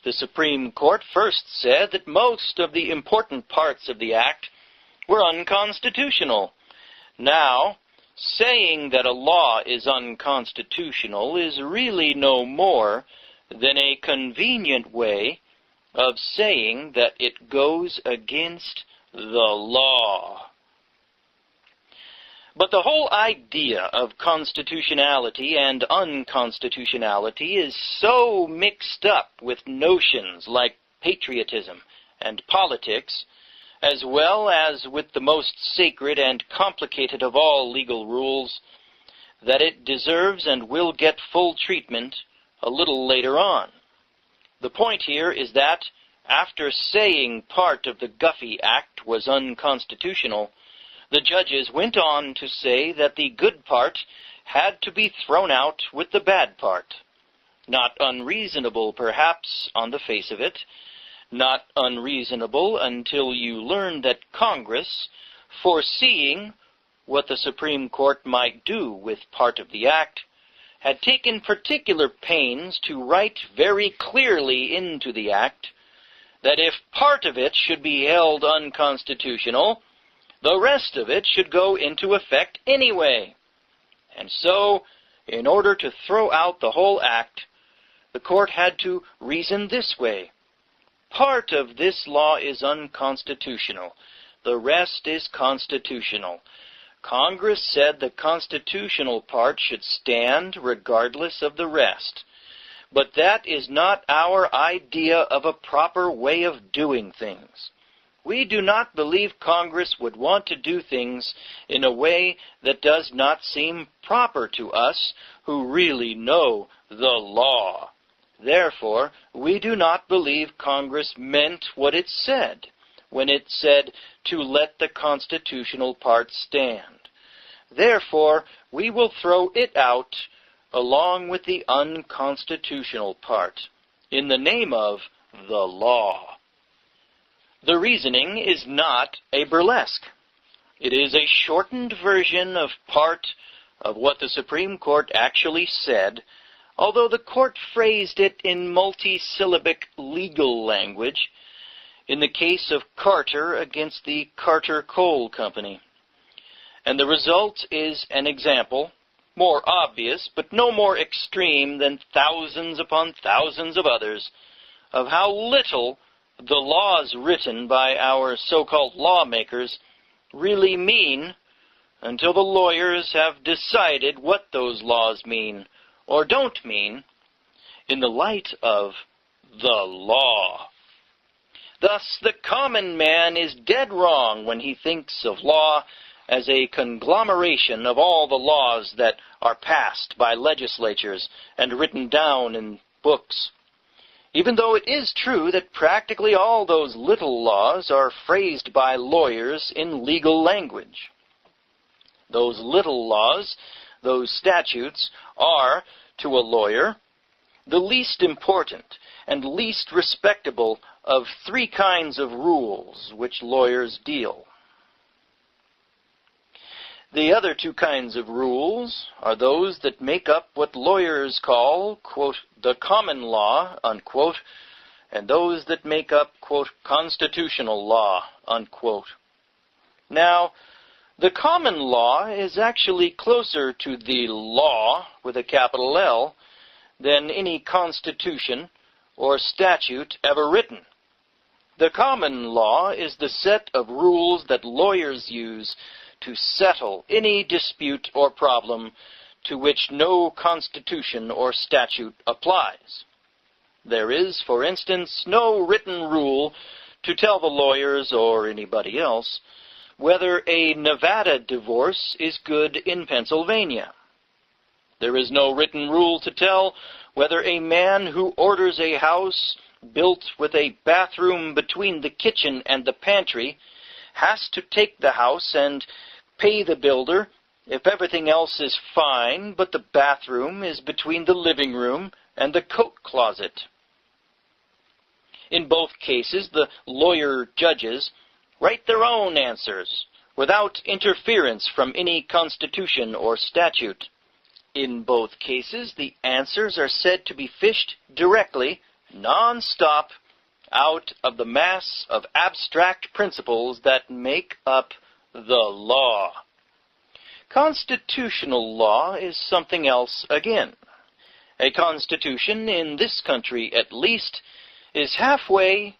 The Supreme Court first said that most of the important parts of the act were unconstitutional. Now, saying that a law is unconstitutional is really no more than a convenient way of saying that it goes against the law. But the whole idea of constitutionality and unconstitutionality is so mixed up with notions like patriotism and politics, as well as with the most sacred and complicated of all legal rules, that it deserves and will get full treatment a little later on. The point here is that, after saying part of the Guffey Act was unconstitutional, the judges went on to say that the good part had to be thrown out with the bad part. Not unreasonable, perhaps, on the face of it. Not unreasonable until you learn that Congress, foreseeing what the Supreme Court might do with part of the act, had taken particular pains to write very clearly into the act that if part of it should be held unconstitutional, the rest of it should go into effect anyway. And so, in order to throw out the whole act, the court had to reason this way. Part of this law is unconstitutional. The rest is constitutional. Congress said the constitutional part should stand regardless of the rest. But that is not our idea of a proper way of doing things. We do not believe Congress would want to do things in a way that does not seem proper to us who really know the law. Therefore, we do not believe Congress meant what it said when it said to let the constitutional part stand. Therefore, we will throw it out along with the unconstitutional part in the name of the law. The reasoning is not a burlesque. It is a shortened version of part of what the Supreme Court actually said, although the court phrased it in multisyllabic legal language in the case of Carter against the Carter Coal Company. And the result is an example, more obvious but no more extreme than thousands upon thousands of others, of how little the laws written by our so-called lawmakers really mean until the lawyers have decided what those laws mean or don't mean in the light of the law. Thus, the common man is dead wrong when he thinks of law as a conglomeration of all the laws that are passed by legislatures and written down in books, even though it is true that practically all those little laws are phrased by lawyers in legal language. Those little laws, those statutes, are, to a lawyer, the least important and least respectable of three kinds of rules which lawyers deal. The other two kinds of rules are those that make up what lawyers call, quote, the common law, unquote, and those that make up, quote, constitutional law, unquote. Now, the common law is actually closer to the law, with a capital L, than any constitution or statute ever written. The common law is the set of rules that lawyers use to settle any dispute or problem to which no constitution or statute applies. There is, for instance, no written rule to tell the lawyers or anybody else whether a Nevada divorce is good in Pennsylvania. There is no written rule to tell whether a man who orders a house built with a bathroom between the kitchen and the pantry has to take the house and pay the builder if everything else is fine, but the bathroom is between the living room and the coat closet. In both cases, the lawyer judges write their own answers without interference from any constitution or statute. In both cases, the answers are said to be fished directly, non-stop, out of the mass of abstract principles that make up the law. Constitutional law is something else again. A constitution, in this country at least, is halfway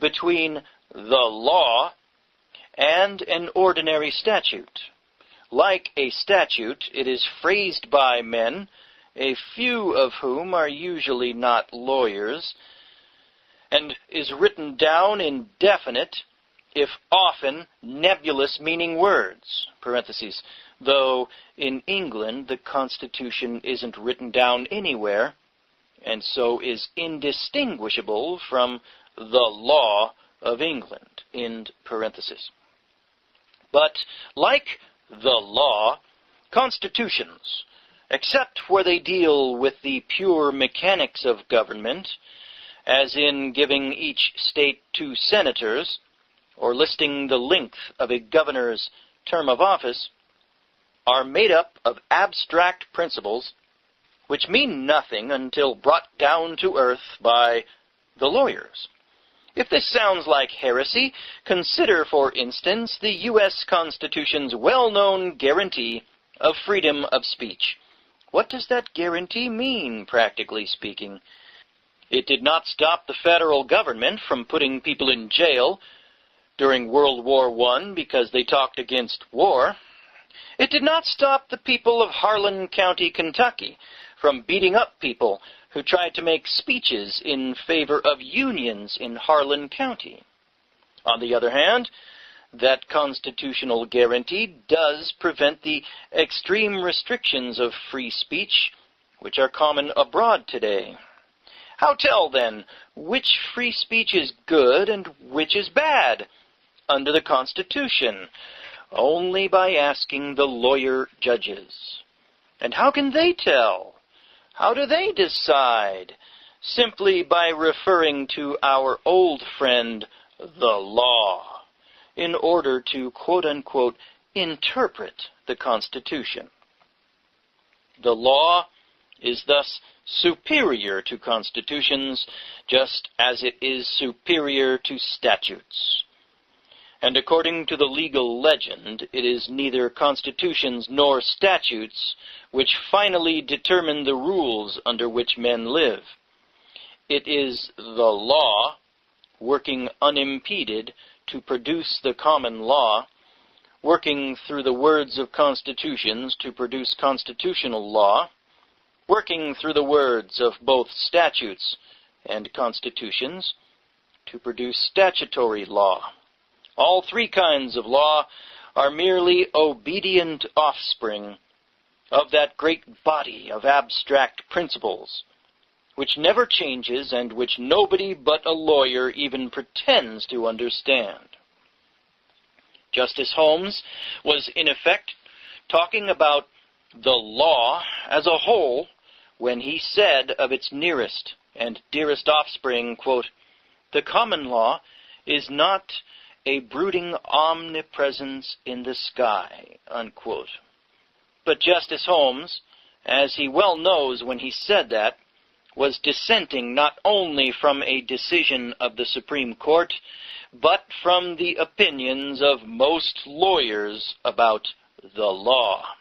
between the law and an ordinary statute. Like a statute, it is phrased by men, a few of whom are usually not lawyers, and is written down in definite, if often nebulous meaning words, parentheses, though in England the Constitution isn't written down anywhere, and so is indistinguishable from the law of England, end parentheses. But like the law, constitutions, except where they deal with the pure mechanics of government, as in giving each state 2 senators, or listing the length of a governor's term of office, are made up of abstract principles which mean nothing until brought down to earth by the lawyers. If this sounds like heresy, consider, for instance, the U.S. Constitution's well-known guarantee of freedom of speech. What does that guarantee mean, practically speaking? It did not stop the federal government from putting people in jail during World War I because they talked against war. It did not stop the people of Harlan County, Kentucky, from beating up people who tried to make speeches in favor of unions in Harlan County. On the other hand, that constitutional guarantee does prevent the extreme restrictions of free speech, which are common abroad today. How tell, then, which free speech is good and which is bad under the Constitution? Only by asking the lawyer judges. And how can they tell? How do they decide? Simply by referring to our old friend, the law, in order to, quote-unquote, interpret the Constitution. The law is thus superior to constitutions, just as it is superior to statutes. And according to the legal legend, it is neither constitutions nor statutes which finally determine the rules under which men live. It is the law, working unimpeded to produce the common law, working through the words of constitutions to produce constitutional law, working through the words of both statutes and constitutions to produce statutory law. All 3 kinds of law are merely obedient offspring of that great body of abstract principles, which never changes and which nobody but a lawyer even pretends to understand. Justice Holmes was, in effect, talking about the law as a whole when he said of its nearest and dearest offspring, quote, "The common law is not a brooding omnipresence in the sky," unquote. But Justice Holmes, as he well knows when he said that, was dissenting not only from a decision of the Supreme Court, but from the opinions of most lawyers about the law.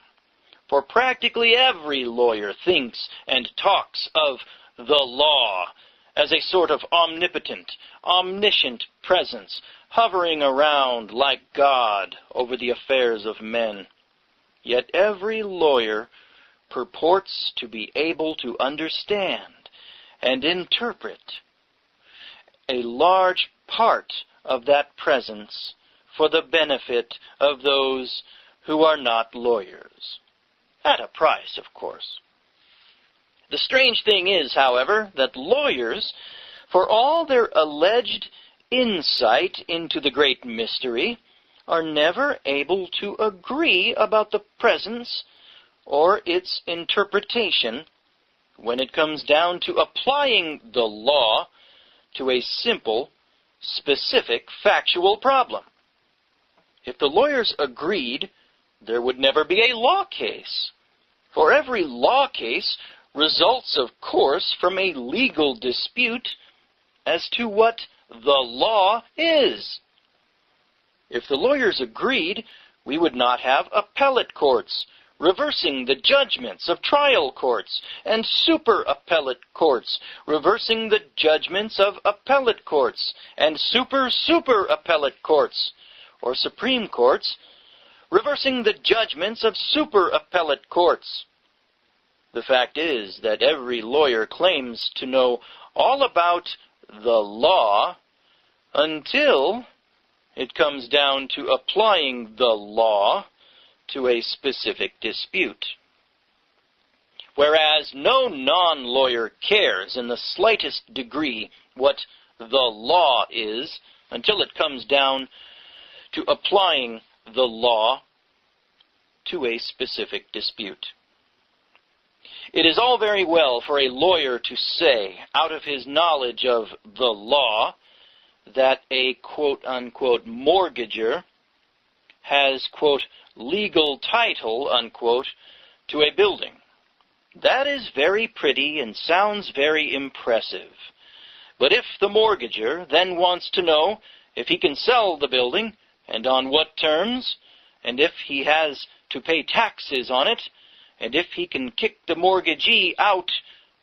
For practically every lawyer thinks and talks of the law as a sort of omnipotent, omniscient presence hovering around like God over the affairs of men. Yet every lawyer purports to be able to understand and interpret a large part of that presence for the benefit of those who are not lawyers. At a price, of course. The strange thing is, however, that lawyers, for all their alleged insight into the great mystery, are never able to agree about the presence or its interpretation when it comes down to applying the law to a simple, specific, factual problem. If the lawyers agreed, there would never be a law case. For every law case results, of course, from a legal dispute as to what the law is. If the lawyers agreed, we would not have appellate courts reversing the judgments of trial courts and super appellate courts, reversing the judgments of appellate courts and super appellate courts, or Supreme Courts, reversing the judgments of super appellate courts. The fact is that every lawyer claims to know all about the law until it comes down to applying the law to a specific dispute. Whereas no non-lawyer cares in the slightest degree what the law is until it comes down to applying the law to a specific dispute. It is all very well for a lawyer to say, out of his knowledge of the law, that a quote-unquote mortgager has, quote, legal title, unquote, to a building. That is very pretty and sounds very impressive. But if the mortgager then wants to know if he can sell the building, and on what terms, and if he has to pay taxes on it, and if he can kick the mortgagee out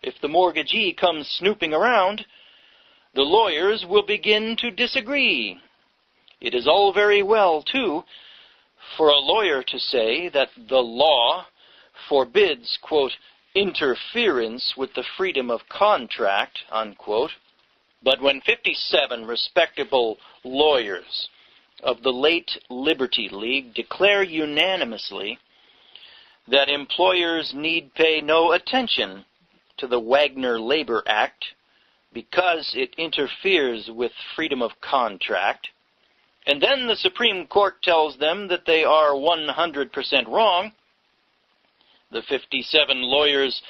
if the mortgagee comes snooping around, the lawyers will begin to disagree. It is all very well, too, for a lawyer to say that the law forbids, quote, interference with the freedom of contract, unquote. But when 57 respectable lawyers of the late Liberty League declare unanimously that employers need pay no attention to the Wagner Labor Act because it interferes with freedom of contract, and then the Supreme Court tells them that they are 100% wrong, the 57 lawyers'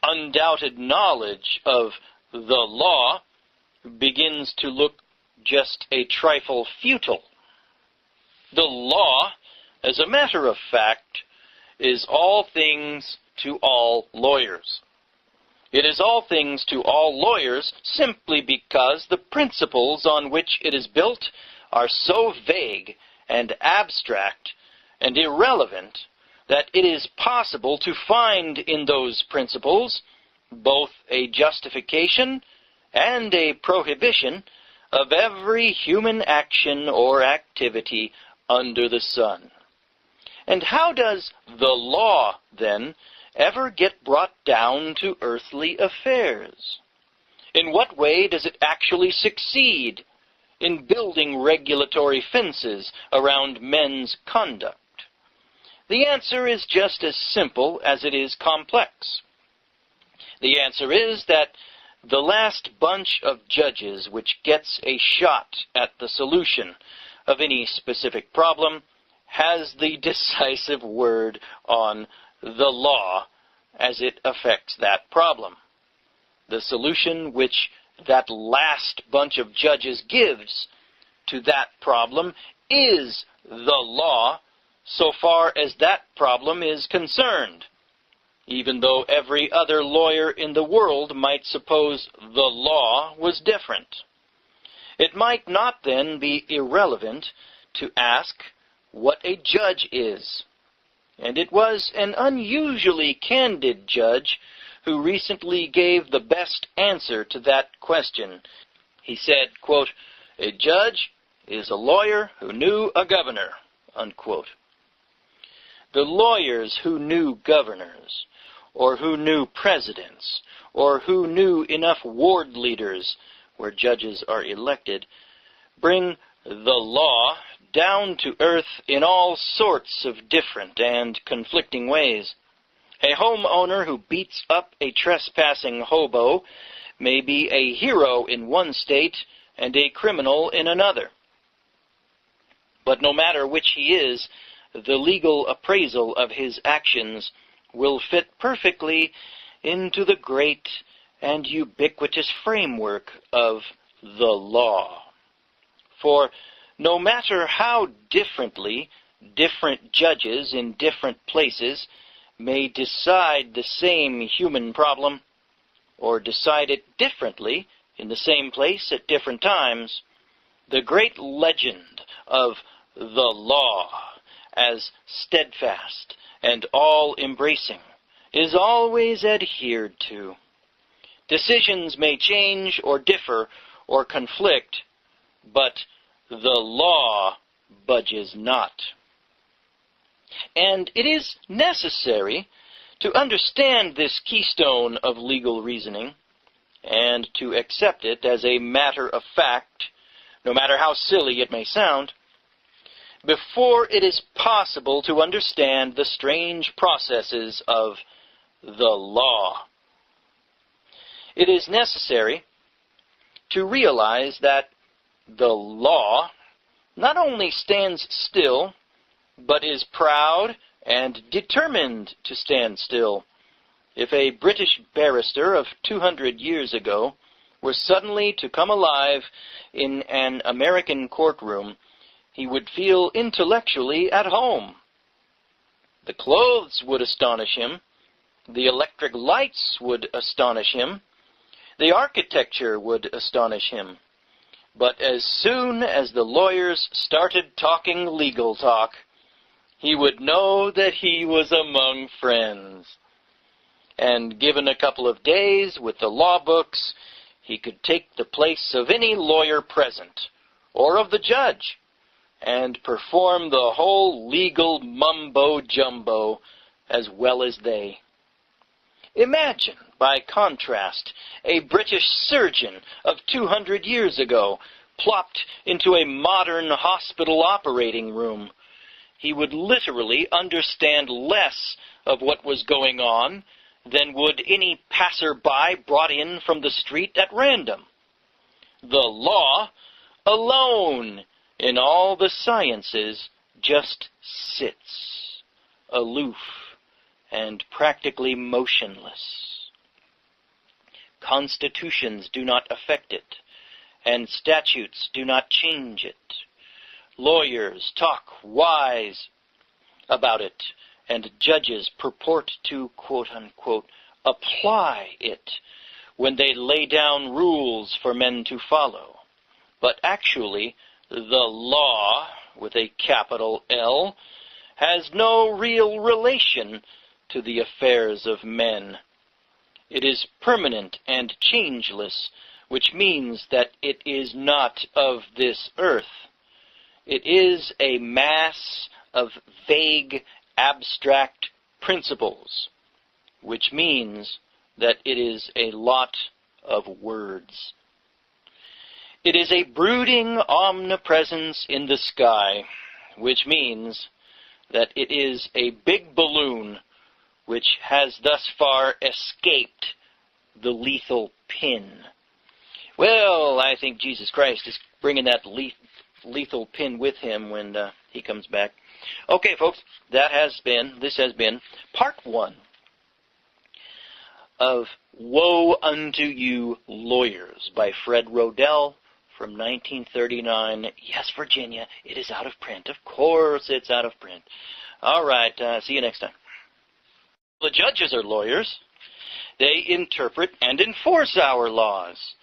undoubted knowledge of the law begins to look just a trifle futile. The law, as a matter of fact, is all things to all lawyers. It is all things to all lawyers simply because the principles on which it is built are so vague and abstract and irrelevant that it is possible to find in those principles both a justification and a prohibition of every human action or activity under the sun. And how does the law, then, ever get brought down to earthly affairs? In what way does it actually succeed in building regulatory fences around men's conduct? The answer is just as simple as it is complex. The answer is that the last bunch of judges which gets a shot at the solution of any specific problem has the decisive word on the law as it affects that problem. The solution which that last bunch of judges gives to that problem is the law so far as that problem is concerned, even though every other lawyer in the world might suppose the law was different. It might not then be irrelevant to ask what a judge is. And it was an unusually candid judge who recently gave the best answer to that question. He said, quote, "A judge is a lawyer who knew a governor," unquote. The lawyers who knew governors, or who knew presidents, or who knew enough ward leaders, where judges are elected, bring the law down to earth in all sorts of different and conflicting ways. A homeowner who beats up a trespassing hobo may be a hero in one state and a criminal in another. But no matter which he is, the legal appraisal of his actions will fit perfectly into the great and ubiquitous framework of the law. For no matter how differently different judges in different places may decide the same human problem, or decide it differently in the same place at different times, the great legend of the law as steadfast and all-embracing, is always adhered to. Decisions may change or differ or conflict, but the law budges not. And it is necessary to understand this keystone of legal reasoning and to accept it as a matter of fact, no matter how silly it may sound, before it is possible to understand the strange processes of the law. It is necessary to realize that the law not only stands still, but is proud and determined to stand still. If a British barrister of 200 years ago were suddenly to come alive in an American courtroom, he would feel intellectually at home. The clothes would astonish him. The electric lights would astonish him. The architecture would astonish him. But as soon as the lawyers started talking legal talk, he would know that he was among friends. And given a couple of days with the law books, he could take the place of any lawyer present, or of the judge, and perform the whole legal mumbo-jumbo as well as they. Imagine, by contrast, a British surgeon of 200 years ago plopped into a modern hospital operating room. He would literally understand less of what was going on than would any passer-by brought in from the street at random. The law alone in all the sciences just sits, aloof and practically motionless. Constitutions do not affect it, and statutes do not change it. Lawyers talk wise about it, and judges purport to, quote-unquote, apply it when they lay down rules for men to follow. But actually, the law, with a capital L, has no real relation to the affairs of men. It is permanent and changeless, which means that it is not of this earth. It is a mass of vague, abstract principles, which means that it is a lot of words. It is a brooding omnipresence in the sky, which means that it is a big balloon which has thus far escaped the lethal pin. Well, I think Jesus Christ is bringing that lethal pin with him when he comes back. Okay, folks, this has been part 1 of Woe Unto You, Lawyers by Fred Rodell from 1939. Yes, Virginia, it is out of print. Of course it's out of print. All right, see you next time. The judges are lawyers. They interpret and enforce our laws.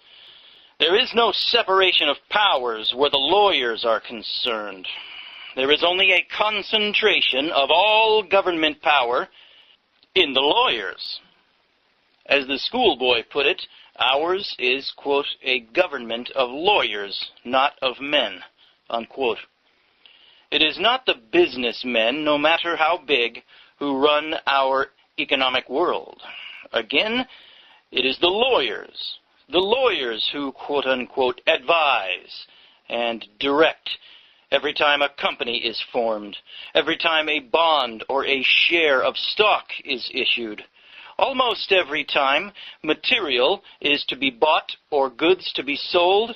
There is no separation of powers where the lawyers are concerned. There is only a concentration of all government power in the lawyers. As the schoolboy put it, ours is, quote, a government of lawyers, not of men, unquote. It is not the businessmen, no matter how big, who run our economic world. Again, it is the lawyers who, quote-unquote, advise and direct every time a company is formed, every time a bond or a share of stock is issued, almost every time material is to be bought or goods to be sold,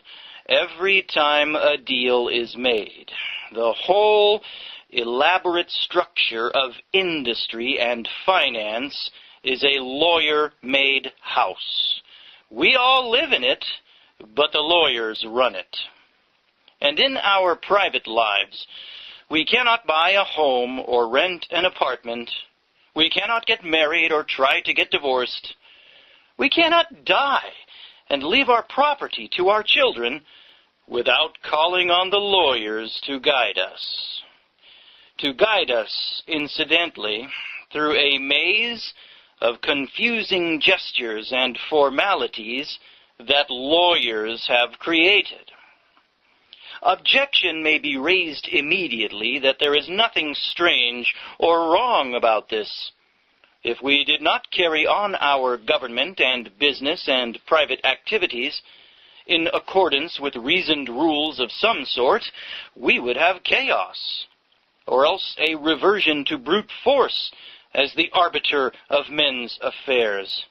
every time a deal is made. The whole elaborate structure of industry and finance is a lawyer-made house. We all live in it, but the lawyers run it. And in our private lives, we cannot buy a home or rent an apartment. We cannot get married or try to get divorced. We cannot die and leave our property to our children without calling on the lawyers to guide us. to guide us, incidentally, through a maze of confusing gestures and formalities that lawyers have created. Objection may be raised immediately that there is nothing strange or wrong about this. If we did not carry on our government and business and private activities in accordance with reasoned rules of some sort, we would have chaos, or else a reversion to brute force as the arbiter of men's affairs.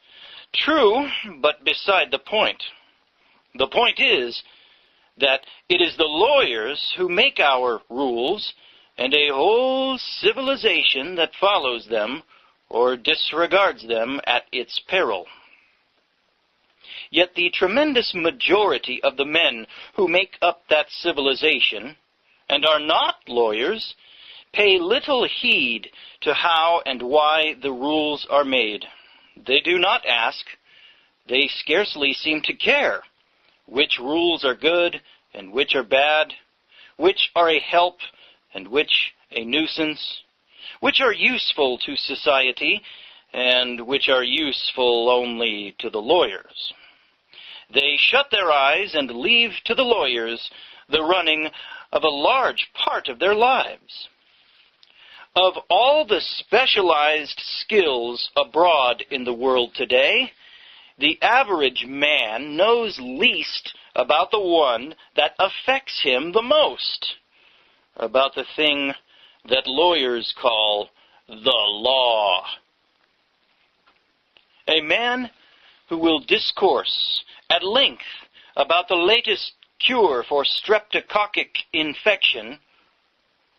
True, but beside the point. The point is that it is the lawyers who make our rules, and a whole civilization that follows them or disregards them at its peril. Yet the tremendous majority of the men who make up that civilization, and are not lawyers, pay little heed to how and why the rules are made. They do not ask, they scarcely seem to care, which rules are good and which are bad, which are a help and which a nuisance, which are useful to society and which are useful only to the lawyers. They shut their eyes and leave to the lawyers the running of a large part of their lives. Of all the specialized skills abroad in the world today, the average man knows least about the one that affects him the most, about the thing that lawyers call the law. A man who will discourse at length about the latest cure for streptococcic infection,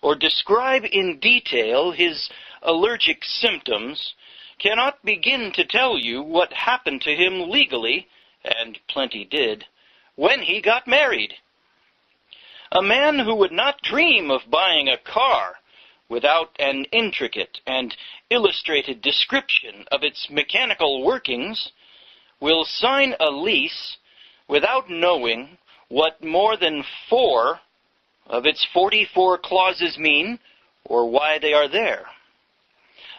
or describe in detail his allergic symptoms, cannot begin to tell you what happened to him legally, and plenty did, when he got married. A man who would not dream of buying a car without an intricate and illustrated description of its mechanical workings will sign a lease without knowing what more than 4 of its 44 clauses mean or why they are there.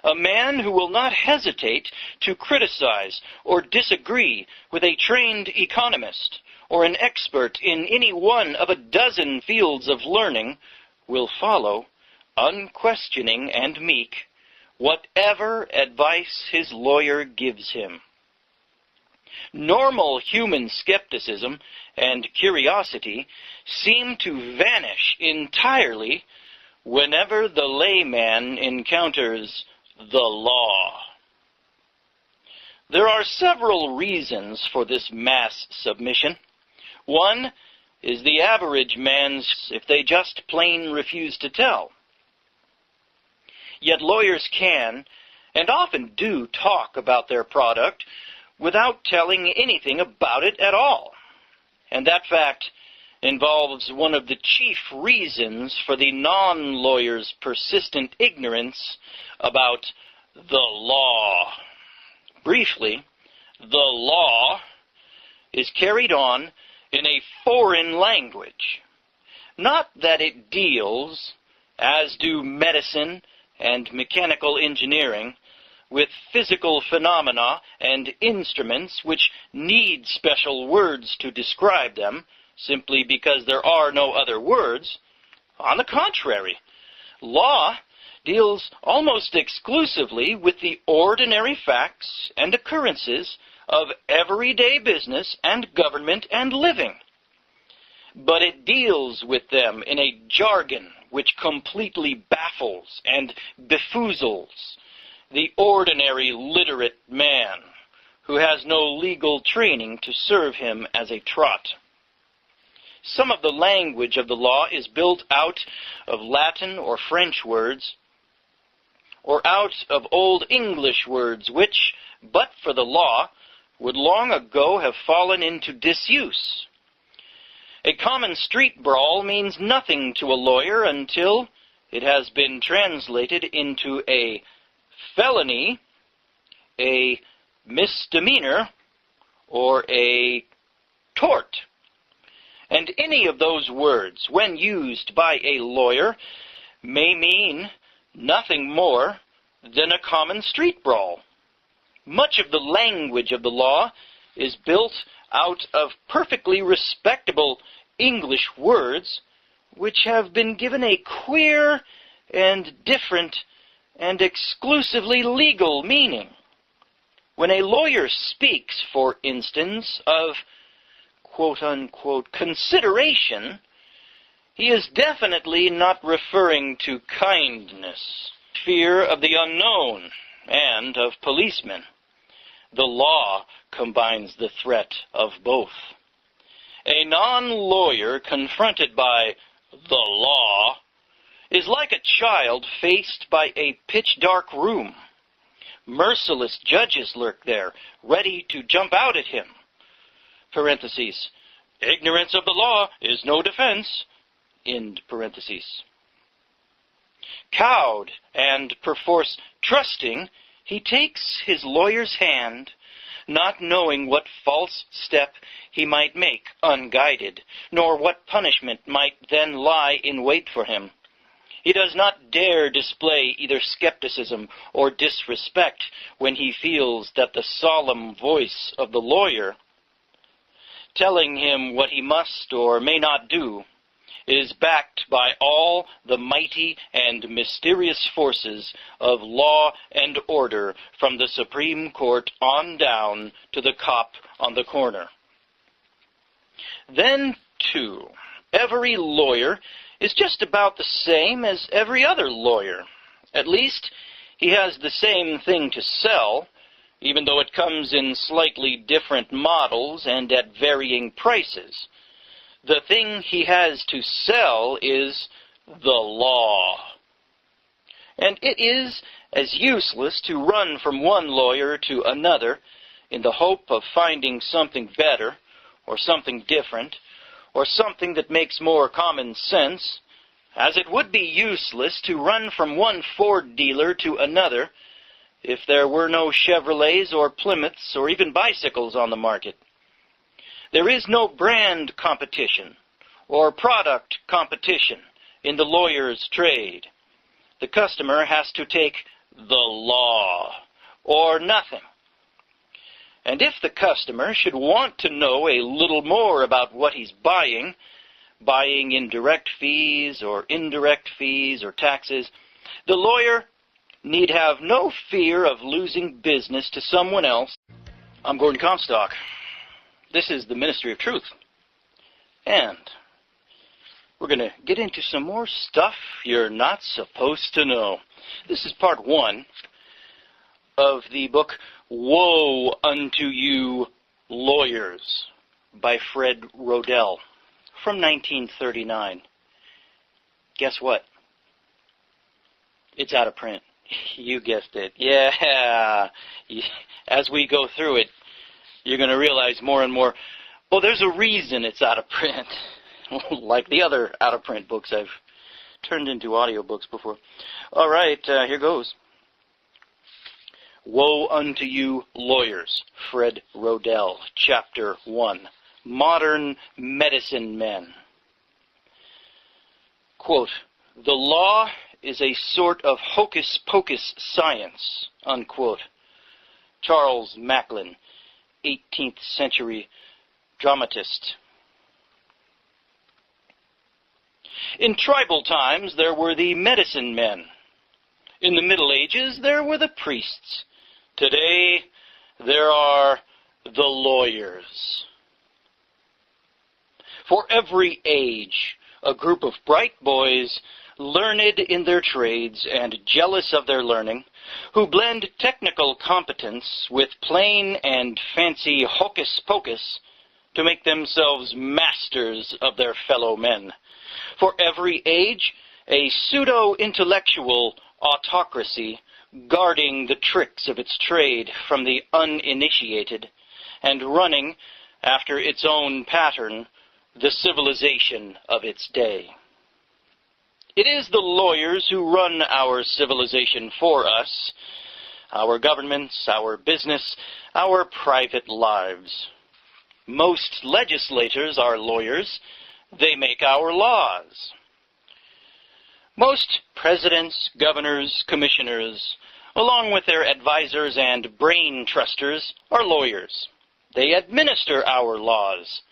A man who will not hesitate to criticize or disagree with a trained economist or an expert in any one of a dozen fields of learning will follow, unquestioning and meek, whatever advice his lawyer gives him. Normal human skepticism and curiosity seem to vanish entirely whenever the layman encounters the law. There are several reasons for this mass submission. One is the average man's if they just plain refuse to tell. Yet lawyers can, and often do, talk about their product without telling anything about it at all. And that fact involves one of the chief reasons for the non-lawyer's persistent ignorance about the law. Briefly, the law is carried on in a foreign language. Not that it deals, as do medicine and mechanical engineering, with physical phenomena and instruments which need special words to describe them, simply because there are no other words. On the contrary, law deals almost exclusively with the ordinary facts and occurrences of everyday business and government and living. But it deals with them in a jargon which completely baffles and befoozles the ordinary literate man who has no legal training to serve him as a trot. Some of the language of the law is built out of Latin or French words, or out of Old English words which, but for the law, would long ago have fallen into disuse. A common street brawl means nothing to a lawyer until it has been translated into a felony, a misdemeanor, or a tort. And any of those words, when used by a lawyer, may mean nothing more than a common street brawl. Much of the language of the law is built out of perfectly respectable English words which have been given a queer and different and exclusively legal meaning. When a lawyer speaks, for instance, of quote-unquote consideration, he is definitely not referring to kindness, fear of the unknown, and of policemen. The law combines the threat of both. A non-lawyer confronted by the law is like a child faced by a pitch-dark room. Merciless judges lurk there, ready to jump out at him. Parentheses. Ignorance of the law is no defense. End parentheses. Cowed and perforce trusting, he takes his lawyer's hand, not knowing what false step he might make unguided, nor what punishment might then lie in wait for him. He does not dare display either skepticism or disrespect when he feels that the solemn voice of the lawyer, telling him what he must or may not do, is backed by all the mighty and mysterious forces of law and order from the Supreme Court on down to the cop on the corner. Then, too, every lawyer is just about the same as every other lawyer. At least, he has the same thing to sell, even though it comes in slightly different models and at varying prices. The thing he has to sell is the law. And it is as useless to run from one lawyer to another in the hope of finding something better, or something different, or something that makes more common sense, as it would be useless to run from one Ford dealer to another if there were no Chevrolets or Plymouths or even bicycles on the market. There is no brand competition or product competition in the lawyer's trade. The customer has to take the law or nothing. And if the customer should want to know a little more about what he's buying in direct fees or indirect fees or taxes, the lawyer need have no fear of losing business to someone else. I'm Gordon Comstock. This is the Ministry of Truth. And we're going to get into some more stuff you're not supposed to know. This is part 1 of the book Woe Unto You, Lawyers by Fred Rodell from 1939. Guess what? It's out of print. You guessed it. Yeah. As we go through it, you're going to realize more and more, oh, there's a reason it's out of print. Like the other out-of-print books I've turned into audiobooks before. All right, here goes. Woe Unto You, Lawyers, Fred Rodell, Chapter 1, Modern Medicine Men. Quote, the law is a sort of hocus-pocus science, unquote. Charles Macklin, 18th century dramatist. In tribal times, there were the medicine men. In the Middle Ages, there were the priests. Today, there are the lawyers. For every age, a group of bright boys, learned in their trades and jealous of their learning, who blend technical competence with plain and fancy hocus-pocus to make themselves masters of their fellow men. For every age, a pseudo-intellectual autocracy guarding the tricks of its trade from the uninitiated and running, after its own pattern, the civilization of its day. It is the lawyers who run our civilization for us, our governments, our business, our private lives. Most legislators are lawyers. They make our laws. Most presidents, governors, commissioners, along with their advisors and brain trusters, are lawyers. They administer our laws.